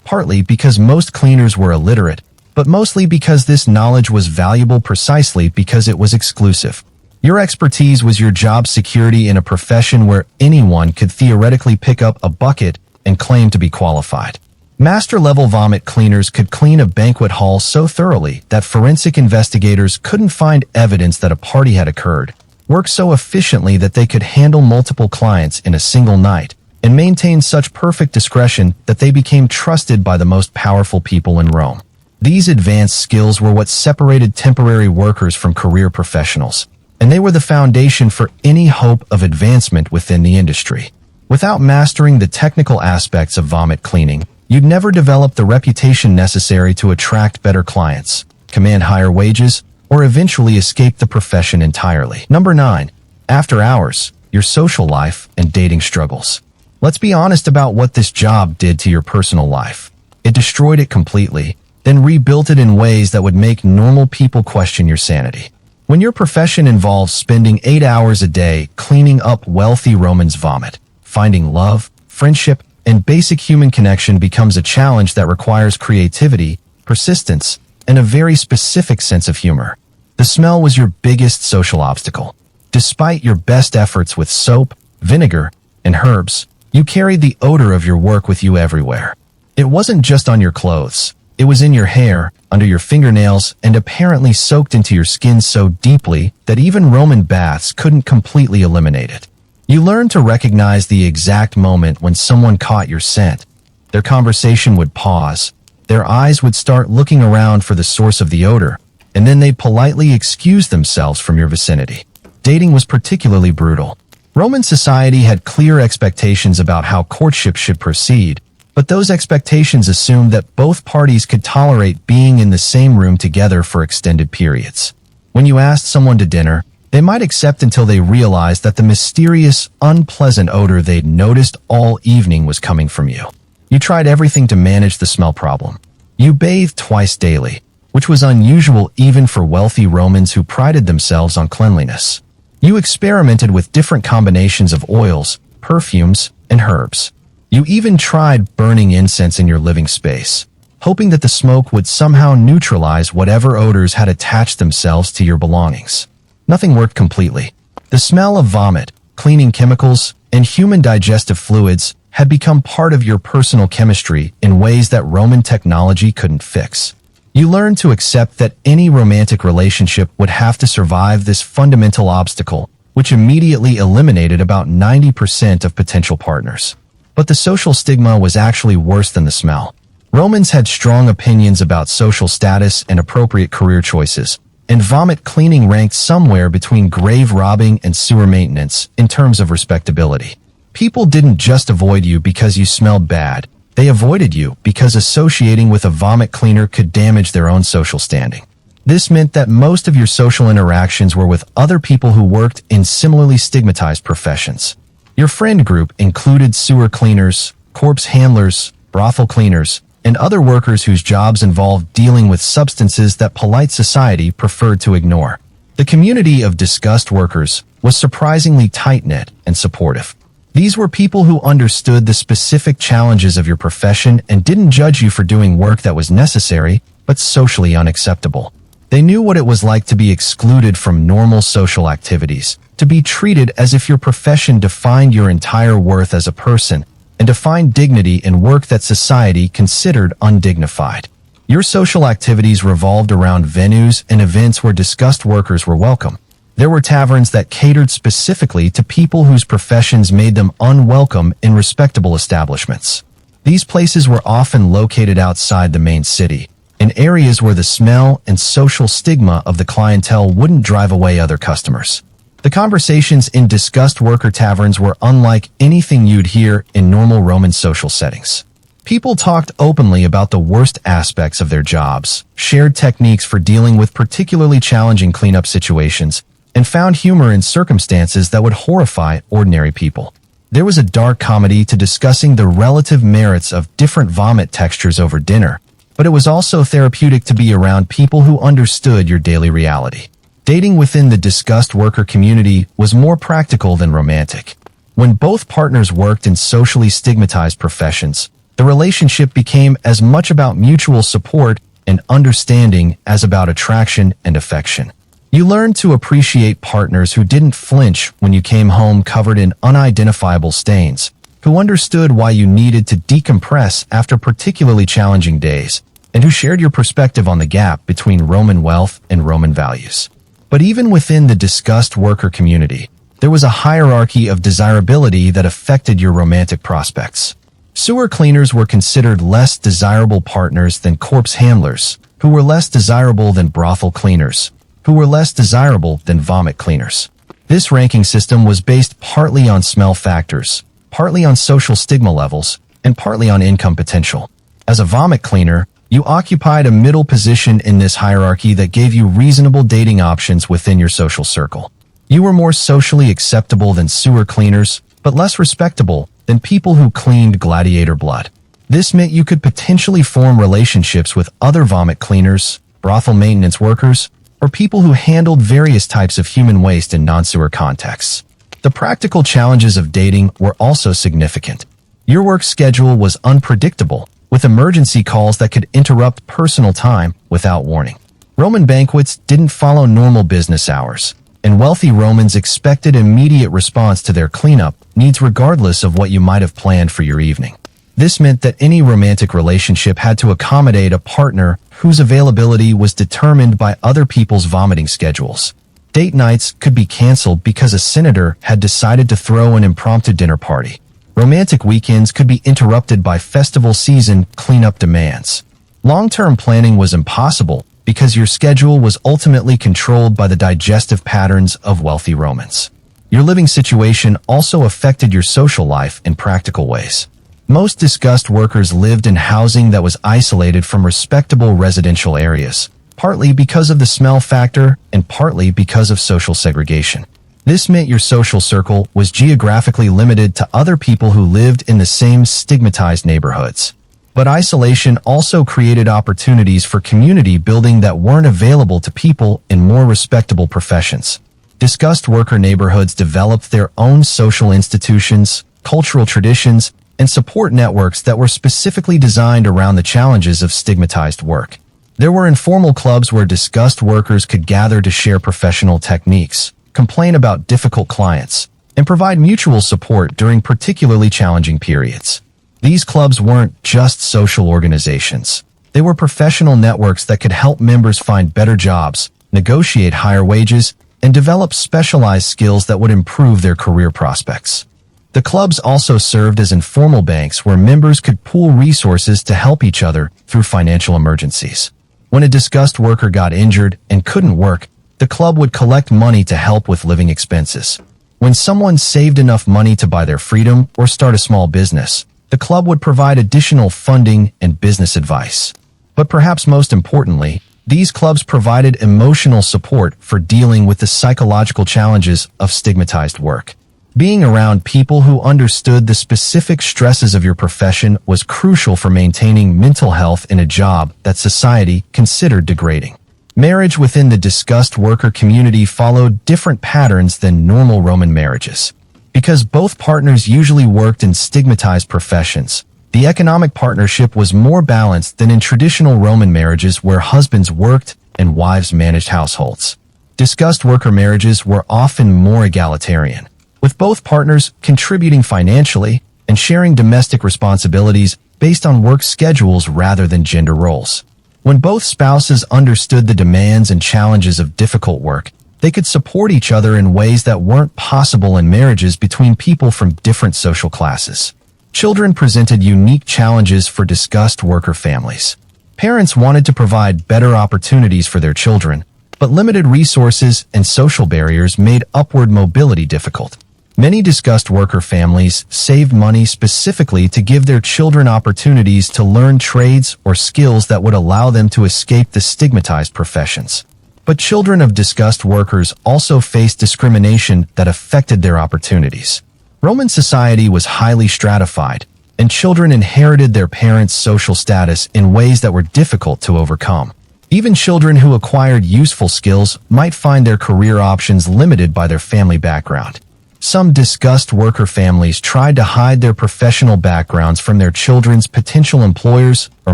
partly because most cleaners were illiterate, but mostly because this knowledge was valuable precisely because it was exclusive. Your expertise was your job security in a profession where anyone could theoretically pick up a bucket and claim to be qualified. Master-level vomit cleaners could clean a banquet hall so thoroughly that forensic investigators couldn't find evidence that a party had occurred, work so efficiently that they could handle multiple clients in a single night, and maintain such perfect discretion that they became trusted by the most powerful people in Rome. These advanced skills were what separated temporary workers from career professionals, and they were the foundation for any hope of advancement within the industry. Without mastering the technical aspects of vomit cleaning, you'd never develop the reputation necessary to attract better clients, command higher wages, or eventually escape the profession entirely. Number 9. After hours, your social life and dating struggles. Let's be honest about what this job did to your personal life. It destroyed it completely, then rebuilt it in ways that would make normal people question your sanity. When your profession involves spending 8 hours a day cleaning up wealthy Romans' vomit, finding love, friendship, and basic human connection becomes a challenge that requires creativity, persistence, and a very specific sense of humor. The smell was your biggest social obstacle. Despite your best efforts with soap, vinegar, and herbs, you carried the odor of your work with you everywhere. It wasn't just on your clothes. It was in your hair, under your fingernails, and apparently soaked into your skin so deeply that even Roman baths couldn't completely eliminate it. You learned to recognize the exact moment when someone caught your scent. Their conversation would pause. Their eyes would start looking around for the source of the odor, and then they'd politely excuse themselves from your vicinity. Dating was particularly brutal. Roman society had clear expectations about how courtship should proceed, but those expectations assumed that both parties could tolerate being in the same room together for extended periods. When you asked someone to dinner, they might accept until they realized that the mysterious, unpleasant odor they'd noticed all evening was coming from you. You tried everything to manage the smell problem. You bathed twice daily, which was unusual even for wealthy Romans who prided themselves on cleanliness. You experimented with different combinations of oils, perfumes, and herbs. You even tried burning incense in your living space, hoping that the smoke would somehow neutralize whatever odors had attached themselves to your belongings. Nothing worked completely. The smell of vomit, cleaning chemicals, and human digestive fluids had become part of your personal chemistry in ways that Roman technology couldn't fix. You learned to accept that any romantic relationship would have to survive this fundamental obstacle, which immediately eliminated about 90% of potential partners. But the social stigma was actually worse than the smell. Romans had strong opinions about social status and appropriate career choices, and vomit cleaning ranked somewhere between grave robbing and sewer maintenance in terms of respectability. People didn't just avoid you because you smelled bad. They avoided you because associating with a vomit cleaner could damage their own social standing. This meant that most of your social interactions were with other people who worked in similarly stigmatized professions. Your friend group included sewer cleaners, corpse handlers, brothel cleaners, and other workers whose jobs involved dealing with substances that polite society preferred to ignore. The community of disgust workers was surprisingly tight-knit and supportive. These were people who understood the specific challenges of your profession and didn't judge you for doing work that was necessary but socially unacceptable. They knew what it was like to be excluded from normal social activities, to be treated as if your profession defined your entire worth as a person, and to find dignity in work that society considered undignified. Your social activities revolved around venues and events where disgust workers were welcome. There were taverns that catered specifically to people whose professions made them unwelcome in respectable establishments. These places were often located outside the main city, in areas where the smell and social stigma of the clientele wouldn't drive away other customers. The conversations in disgust worker taverns were unlike anything you'd hear in normal Roman social settings. People talked openly about the worst aspects of their jobs, shared techniques for dealing with particularly challenging cleanup situations, and found humor in circumstances that would horrify ordinary people. There was a dark comedy to discussing the relative merits of different vomit textures over dinner, but it was also therapeutic to be around people who understood your daily reality. Dating within the disgust worker community was more practical than romantic. When both partners worked in socially stigmatized professions, the relationship became as much about mutual support and understanding as about attraction and affection. You learned to appreciate partners who didn't flinch when you came home covered in unidentifiable stains, who understood why you needed to decompress after particularly challenging days, and who shared your perspective on the gap between Roman wealth and Roman values. But even within the discussed worker community, there was a hierarchy of desirability that affected your romantic prospects. Sewer cleaners were considered less desirable partners than corpse handlers, who were less desirable than brothel cleaners, who were less desirable than vomit cleaners. This ranking system was based partly on smell factors, partly on social stigma levels, and partly on income potential. As a vomit cleaner, you occupied a middle position in this hierarchy that gave you reasonable dating options within your social circle. You were more socially acceptable than sewer cleaners, but less respectable than people who cleaned gladiator blood. This meant you could potentially form relationships with other vomit cleaners, brothel maintenance workers, or people who handled various types of human waste in non-sewer contexts. The practical challenges of dating were also significant. Your work schedule was unpredictable, with emergency calls that could interrupt personal time without warning. Roman banquets didn't follow normal business hours, and wealthy Romans expected immediate response to their cleanup needs regardless of what you might have planned for your evening. This meant that any romantic relationship had to accommodate a partner whose availability was determined by other people's vomiting schedules. Date nights could be canceled because a senator had decided to throw an impromptu dinner party. Romantic weekends could be interrupted by festival season cleanup demands. Long-term planning was impossible because your schedule was ultimately controlled by the digestive patterns of wealthy Romans. Your living situation also affected your social life in practical ways. Most discussed workers lived in housing that was isolated from respectable residential areas, partly because of the smell factor and partly because of social segregation. This meant your social circle was geographically limited to other people who lived in the same stigmatized neighborhoods. But isolation also created opportunities for community building that weren't available to people in more respectable professions. Discussed worker neighborhoods developed their own social institutions, cultural traditions, and support networks that were specifically designed around the challenges of stigmatized work. There were informal clubs where discussed workers could gather to share professional techniques, complain about difficult clients, and provide mutual support during particularly challenging periods. These clubs weren't just social organizations. They were professional networks that could help members find better jobs, negotiate higher wages, and develop specialized skills that would improve their career prospects. The clubs also served as informal banks where members could pool resources to help each other through financial emergencies. When a discussed worker got injured and couldn't work, the club would collect money to help with living expenses. When someone saved enough money to buy their freedom or start a small business, the club would provide additional funding and business advice. But perhaps most importantly, these clubs provided emotional support for dealing with the psychological challenges of stigmatized work. Being around people who understood the specific stresses of your profession was crucial for maintaining mental health in a job that society considered degrading. Marriage within the discussed worker community followed different patterns than normal Roman marriages. Because both partners usually worked in stigmatized professions, the economic partnership was more balanced than in traditional Roman marriages where husbands worked and wives managed households. Discussed worker marriages were often more egalitarian, with both partners contributing financially and sharing domestic responsibilities based on work schedules rather than gender roles. When both spouses understood the demands and challenges of difficult work, they could support each other in ways that weren't possible in marriages between people from different social classes. Children presented unique challenges for discussed worker families. Parents wanted to provide better opportunities for their children, but limited resources and social barriers made upward mobility difficult. Many discussed worker families saved money specifically to give their children opportunities to learn trades or skills that would allow them to escape the stigmatized professions. But children of discussed workers also faced discrimination that affected their opportunities. Roman society was highly stratified, and children inherited their parents' social status in ways that were difficult to overcome. Even children who acquired useful skills might find their career options limited by their family background. Some discussed worker families tried to hide their professional backgrounds from their children's potential employers or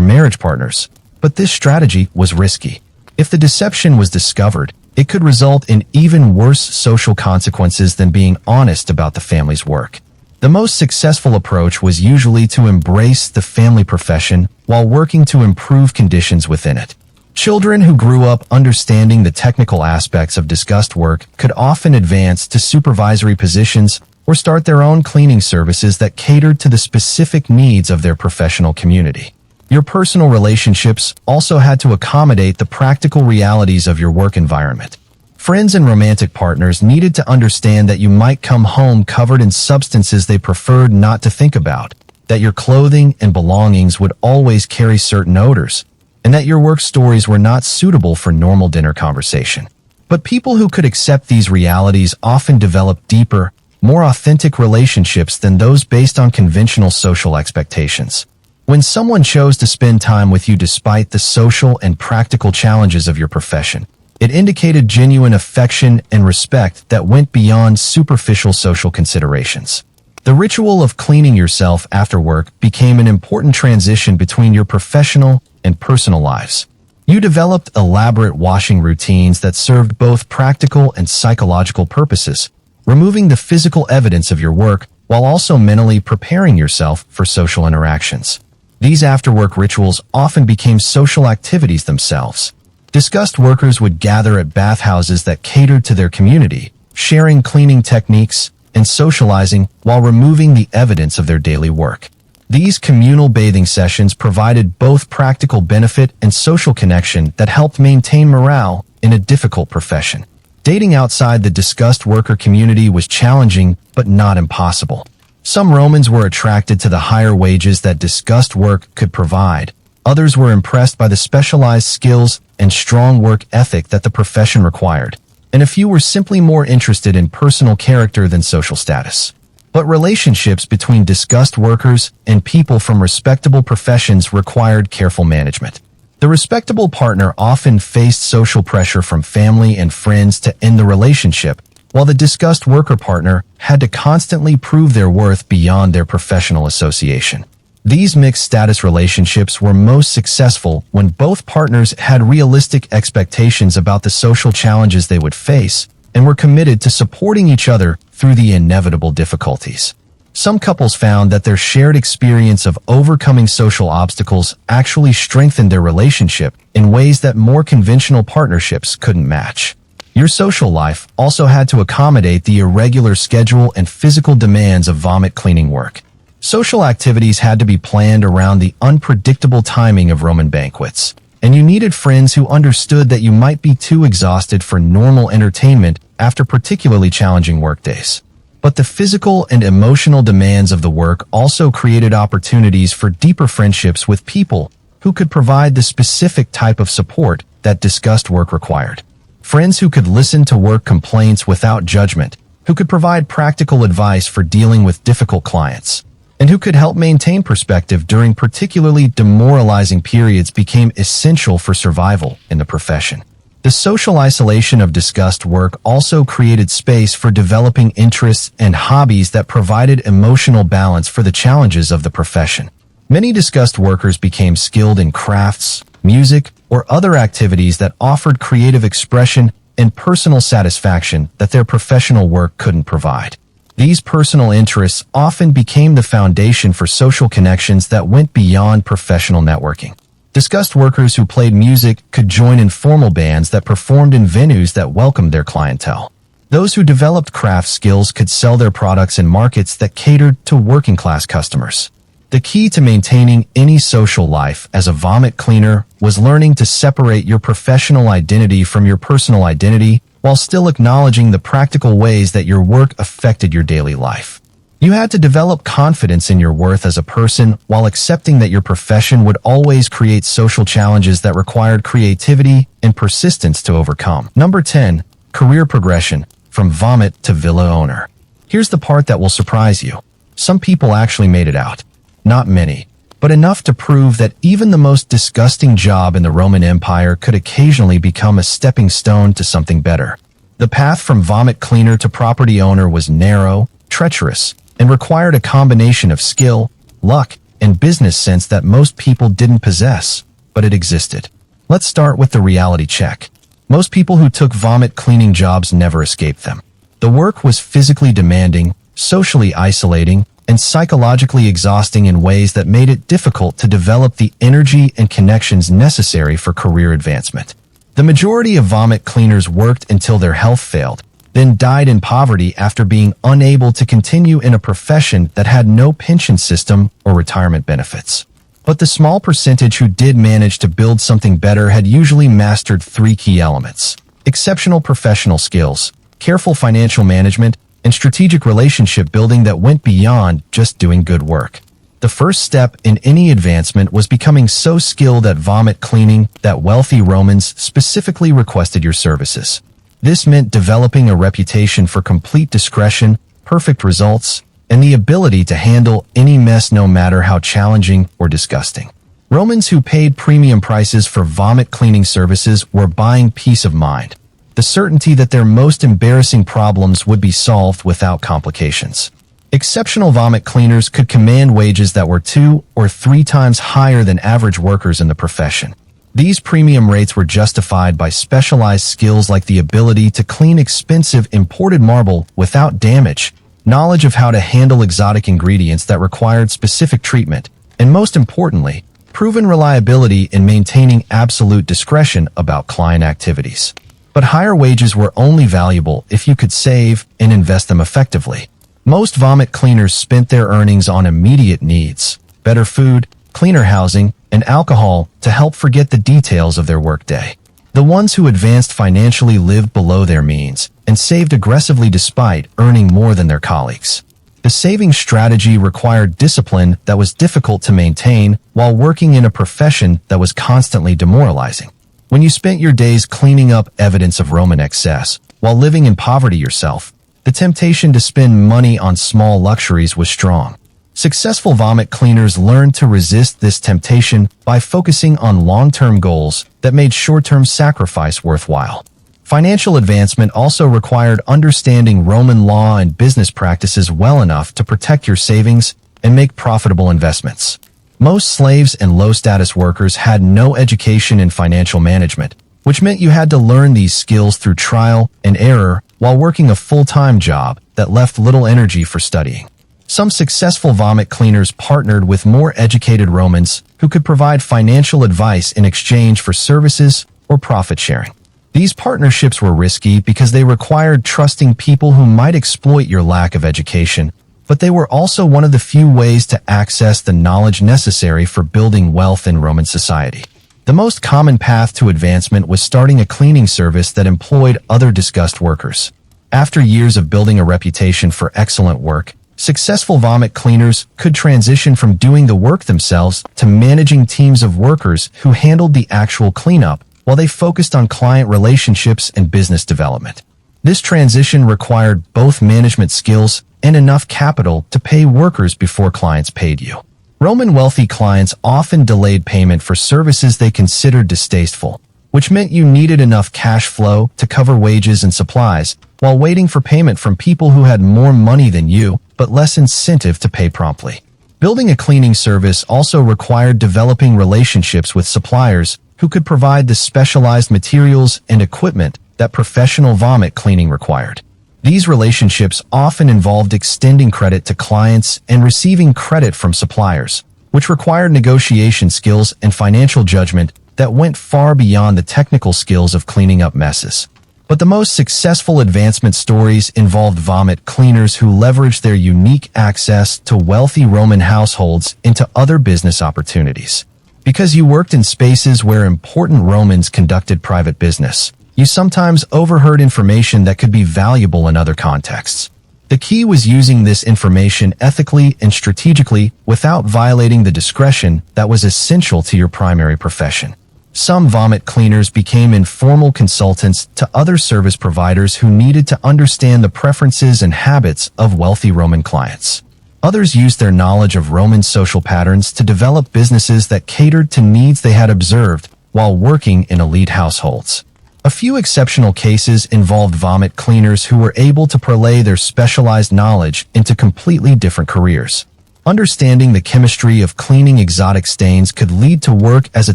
marriage partners, But this strategy was risky. If the deception was discovered, it could result in even worse social consequences than being honest about the family's work. The most successful approach was usually to embrace the family profession while working to improve conditions within it. Children who grew up understanding the technical aspects of disgust work could often advance to supervisory positions or start their own cleaning services that catered to the specific needs of their professional community. Your personal relationships also had to accommodate the practical realities of your work environment. Friends and romantic partners needed to understand that you might come home covered in substances they preferred not to think about, that your clothing and belongings would always carry certain odors, and that your work stories were not suitable for normal dinner conversation. But people who could accept these realities often developed deeper, more authentic relationships than those based on conventional social expectations. When someone chose to spend time with you despite the social and practical challenges of your profession, it indicated genuine affection and respect that went beyond superficial social considerations. The ritual of cleaning yourself after work became an important transition between your professional and personal lives. You developed elaborate washing routines that served both practical and psychological purposes, removing the physical evidence of your work while also mentally preparing yourself for social interactions. These after-work rituals often became social activities themselves. Disgust workers would gather at bathhouses that catered to their community, sharing cleaning techniques and socializing while removing the evidence of their daily work. These communal bathing sessions provided both practical benefit and social connection that helped maintain morale in a difficult profession. Dating outside the disgust worker community was challenging but not impossible. Some Romans were attracted to the higher wages that disgust work could provide. Others were impressed by the specialized skills and strong work ethic that the profession required, and a few were simply more interested in personal character than social status. But relationships between disgust workers and people from respectable professions required careful management. The respectable partner often faced social pressure from family and friends to end the relationship, while the disgust worker partner had to constantly prove their worth beyond their professional association. These mixed status relationships were most successful when both partners had realistic expectations about the social challenges they would face and were committed to supporting each other through the inevitable difficulties. Some couples found that their shared experience of overcoming social obstacles actually strengthened their relationship in ways that more conventional partnerships couldn't match. Your social life also had to accommodate the irregular schedule and physical demands of vomit cleaning work. Social activities had to be planned around the unpredictable timing of Roman banquets, and you needed friends who understood that you might be too exhausted for normal entertainment after particularly challenging workdays. But the physical and emotional demands of the work also created opportunities for deeper friendships with people who could provide the specific type of support that disgust work required. Friends who could listen to work complaints without judgment, who could provide practical advice for dealing with difficult clients, and who could help maintain perspective during particularly demoralizing periods became essential for survival in the profession. The social isolation of disgust work also created space for developing interests and hobbies that provided emotional balance for the challenges of the profession. Many disgust workers became skilled in crafts, music, or other activities that offered creative expression and personal satisfaction that their professional work couldn't provide. These personal interests often became the foundation for social connections that went beyond professional networking. Disgust workers who played music could join informal bands that performed in venues that welcomed their clientele. Those who developed craft skills could sell their products in markets that catered to working-class customers. The key to maintaining any social life as a vomit cleaner was learning to separate your professional identity from your personal identity while still acknowledging the practical ways that your work affected your daily life. You had to develop confidence in your worth as a person while accepting that your profession would always create social challenges that required creativity and persistence to overcome. Number 10. Career progression, from vomit to villa owner. Here's the part that will surprise you. Some people actually made it out. Not many, but enough to prove that even the most disgusting job in the Roman Empire could occasionally become a stepping stone to something better. The path from vomit cleaner to property owner was narrow, treacherous, and required a combination of skill, luck, and business sense that most people didn't possess. but it existed. Let's start with the reality check. Most people who took vomit cleaning jobs never escaped them. The work was physically demanding, socially isolating, and psychologically exhausting in ways that made it difficult to develop the energy and connections necessary for career advancement. The majority of vomit cleaners worked until their health failed, then died in poverty after being unable to continue in a profession that had no pension system or retirement benefits. But the small percentage who did manage to build something better had usually mastered three key elements: exceptional professional skills, careful financial management, and strategic relationship building that went beyond just doing good work. The first step in any advancement was becoming so skilled at vomit cleaning that wealthy Romans specifically requested your services. This meant developing a reputation for complete discretion, perfect results, and the ability to handle any mess no matter how challenging or disgusting. Romans who paid premium prices for vomit cleaning services were buying peace of mind, the certainty that their most embarrassing problems would be solved without complications. Exceptional vomit cleaners could command wages that were 2 or 3 times higher than average workers in the profession. These premium rates were justified by specialized skills like the ability to clean expensive imported marble without damage, knowledge of how to handle exotic ingredients that required specific treatment, and most importantly, proven reliability in maintaining absolute discretion about client activities. But higher wages were only valuable if you could save and invest them effectively. Most vomit cleaners spent their earnings on immediate needs: better food, cleaner housing, and alcohol to help forget the details of their workday. The ones who advanced financially lived below their means and saved aggressively despite earning more than their colleagues. The saving strategy required discipline that was difficult to maintain while working in a profession that was constantly demoralizing. When you spent your days cleaning up evidence of Roman excess while living in poverty yourself, the temptation to spend money on small luxuries was strong. Successful vomit cleaners learned to resist this temptation by focusing on long-term goals that made short-term sacrifice worthwhile. Financial advancement also required understanding Roman law and business practices well enough to protect your savings and make profitable investments. Most slaves and low-status workers had no education in financial management, which meant you had to learn these skills through trial and error while working a full-time job that left little energy for studying. Some successful vomit cleaners partnered with more educated Romans who could provide financial advice in exchange for services or profit sharing. These partnerships were risky because they required trusting people who might exploit your lack of education, but they were also one of the few ways to access the knowledge necessary for building wealth in Roman society. The most common path to advancement was starting a cleaning service that employed other disguised workers. After years of building a reputation for excellent work, successful vomit cleaners could transition from doing the work themselves to managing teams of workers who handled the actual cleanup while they focused on client relationships and business development. This transition required both management skills and enough capital to pay workers before clients paid you. Roman wealthy clients often delayed payment for services they considered distasteful, which meant you needed enough cash flow to cover wages and supplies while waiting for payment from people who had more money than you but less incentive to pay promptly. Building a cleaning service also required developing relationships with suppliers who could provide the specialized materials and equipment that professional vomit cleaning required. These relationships often involved extending credit to clients and receiving credit from suppliers, which required negotiation skills and financial judgment that went far beyond the technical skills of cleaning up messes. But the most successful advancement stories involved vomit cleaners who leveraged their unique access to wealthy Roman households into other business opportunities. Because you worked in spaces where important Romans conducted private business, you sometimes overheard information that could be valuable in other contexts. The key was using this information ethically and strategically without violating the discretion that was essential to your primary profession. Some vomit cleaners became informal consultants to other service providers who needed to understand the preferences and habits of wealthy Roman clients. Others used their knowledge of Roman social patterns to develop businesses that catered to needs they had observed while working in elite households. A few exceptional cases involved vomit cleaners who were able to parlay their specialized knowledge into completely different careers. Understanding the chemistry of cleaning exotic stains could lead to work as a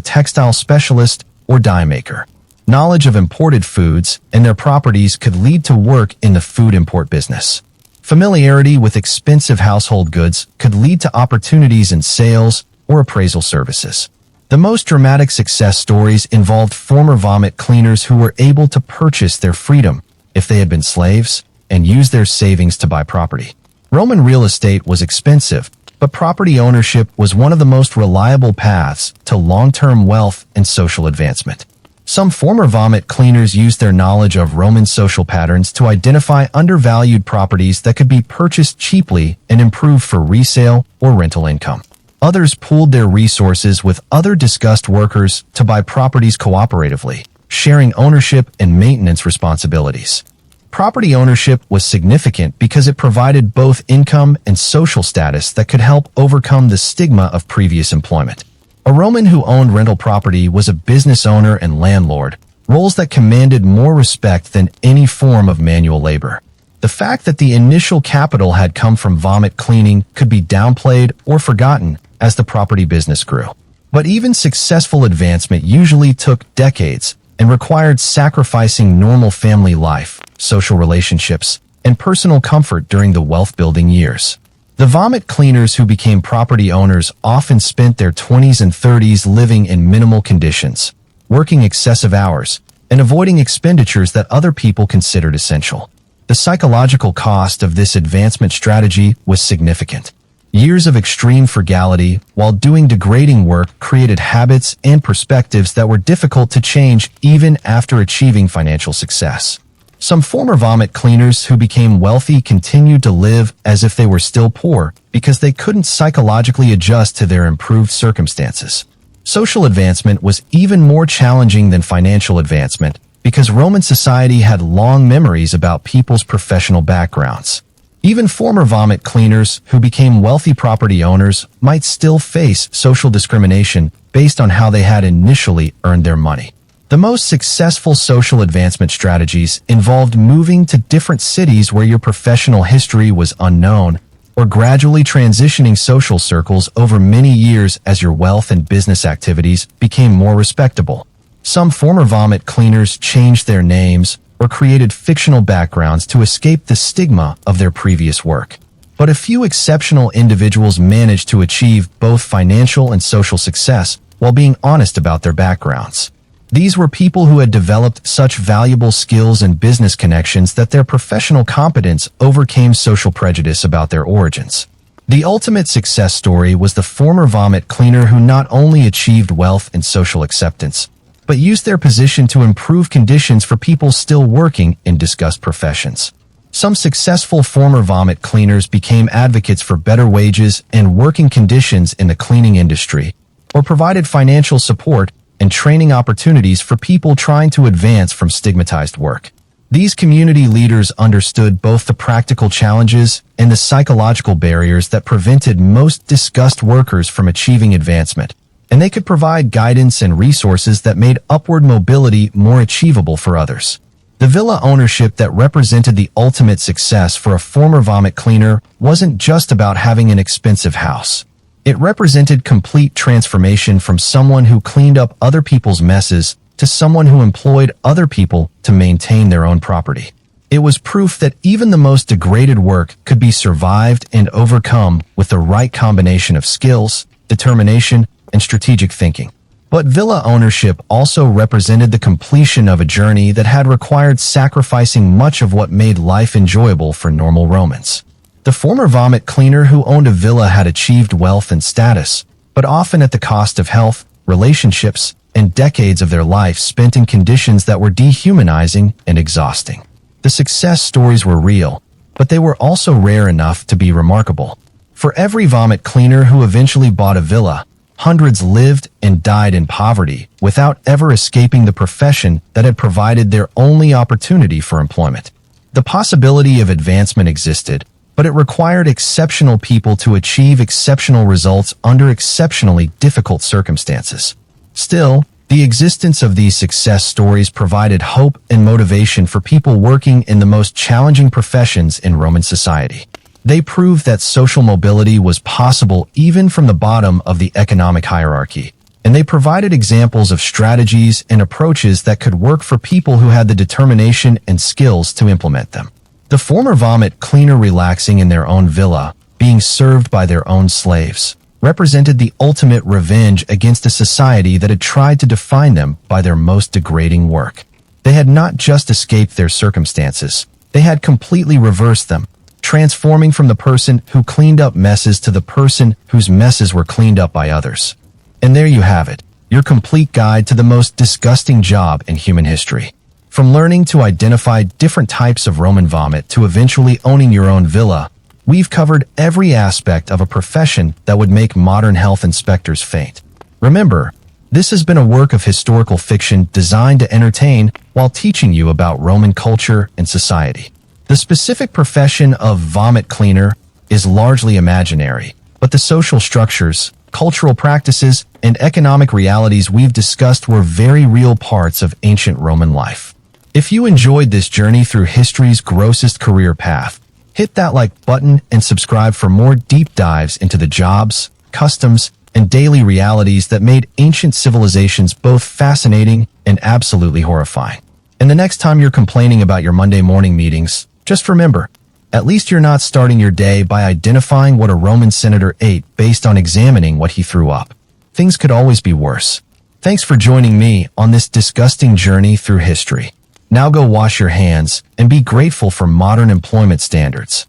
textile specialist or dye maker. Knowledge of imported foods and their properties could lead to work in the food import business. Familiarity with expensive household goods could lead to opportunities in sales or appraisal services. The most dramatic success stories involved former vomit cleaners who were able to purchase their freedom if they had been slaves and use their savings to buy property. Roman real estate was expensive, but property ownership was one of the most reliable paths to long-term wealth and social advancement. Some former vomit cleaners used their knowledge of Roman social patterns to identify undervalued properties that could be purchased cheaply and improved for resale or rental income. Others pooled their resources with other disguised workers to buy properties cooperatively, sharing ownership and maintenance responsibilities. Property ownership was significant because it provided both income and social status that could help overcome the stigma of previous employment. A Roman who owned rental property was a business owner and landlord, roles that commanded more respect than any form of manual labor. The fact that the initial capital had come from vomit cleaning could be downplayed or forgotten as the property business grew. But even successful advancement usually took decades and required sacrificing normal family life, social relationships, and personal comfort during the wealth-building years. The vomit cleaners who became property owners often spent their 20s and 30s living in minimal conditions, working excessive hours, and avoiding expenditures that other people considered essential. The psychological cost of this advancement strategy was significant. Years of extreme frugality while doing degrading work created habits and perspectives that were difficult to change even after achieving financial success. Some former vomit cleaners who became wealthy continued to live as if they were still poor because they couldn't psychologically adjust to their improved circumstances. Social advancement was even more challenging than financial advancement because Roman society had long memories about people's professional backgrounds. Even former vomit cleaners who became wealthy property owners might still face social discrimination based on how they had initially earned their money. The most successful social advancement strategies involved moving to different cities where your professional history was unknown, or gradually transitioning social circles over many years as your wealth and business activities became more respectable. Some former vomit cleaners changed their names or created fictional backgrounds to escape the stigma of their previous work. But a few exceptional individuals managed to achieve both financial and social success while being honest about their backgrounds. These were people who had developed such valuable skills and business connections that their professional competence overcame social prejudice about their origins. The ultimate success story was the former vomit cleaner who not only achieved wealth and social acceptance, but used their position to improve conditions for people still working in discussed professions. Some successful former vomit cleaners became advocates for better wages and working conditions in the cleaning industry, or provided financial support and training opportunities for people trying to advance from stigmatized work. These community leaders understood both the practical challenges and the psychological barriers that prevented most discussed workers from achieving advancement, and they could provide guidance and resources that made upward mobility more achievable for others. The villa ownership that represented the ultimate success for a former vomit cleaner wasn't just about having an expensive house. It represented complete transformation from someone who cleaned up other people's messes to someone who employed other people to maintain their own property. It was proof that even the most degraded work could be survived and overcome with the right combination of skills, determination, and strategic thinking. But villa ownership also represented the completion of a journey that had required sacrificing much of what made life enjoyable for normal Romans. The former vomit cleaner who owned a villa had achieved wealth and status, but often at the cost of health, relationships, and decades of their life spent in conditions that were dehumanizing and exhausting. The success stories were real, but they were also rare enough to be remarkable. For every vomit cleaner who eventually bought a villa, hundreds lived and died in poverty without ever escaping the profession that had provided their only opportunity for employment. The possibility of advancement existed, but it required exceptional people to achieve exceptional results under exceptionally difficult circumstances. Still, the existence of these success stories provided hope and motivation for people working in the most challenging professions in Roman society. They proved that social mobility was possible even from the bottom of the economic hierarchy, and they provided examples of strategies and approaches that could work for people who had the determination and skills to implement them. The former vomit cleaner relaxing in their own villa, being served by their own slaves, represented the ultimate revenge against a society that had tried to define them by their most degrading work. They had not just escaped their circumstances, they had completely reversed them, transforming from the person who cleaned up messes to the person whose messes were cleaned up by others. And there you have it, your complete guide to the most disgusting job in human history. From learning to identify different types of Roman vomit to eventually owning your own villa, we've covered every aspect of a profession that would make modern health inspectors faint. Remember, this has been a work of historical fiction designed to entertain while teaching you about Roman culture and society. The specific profession of vomit cleaner is largely imaginary, but the social structures, cultural practices, and economic realities we've discussed were very real parts of ancient Roman life. If you enjoyed this journey through history's grossest career path, hit that like button and subscribe for more deep dives into the jobs, customs, and daily realities that made ancient civilizations both fascinating and absolutely horrifying. And the next time you're complaining about your Monday morning meetings, just remember, at least you're not starting your day by identifying what a Roman senator ate based on examining what he threw up. Things could always be worse. Thanks for joining me on this disgusting journey through history. Now go wash your hands and be grateful for modern employment standards.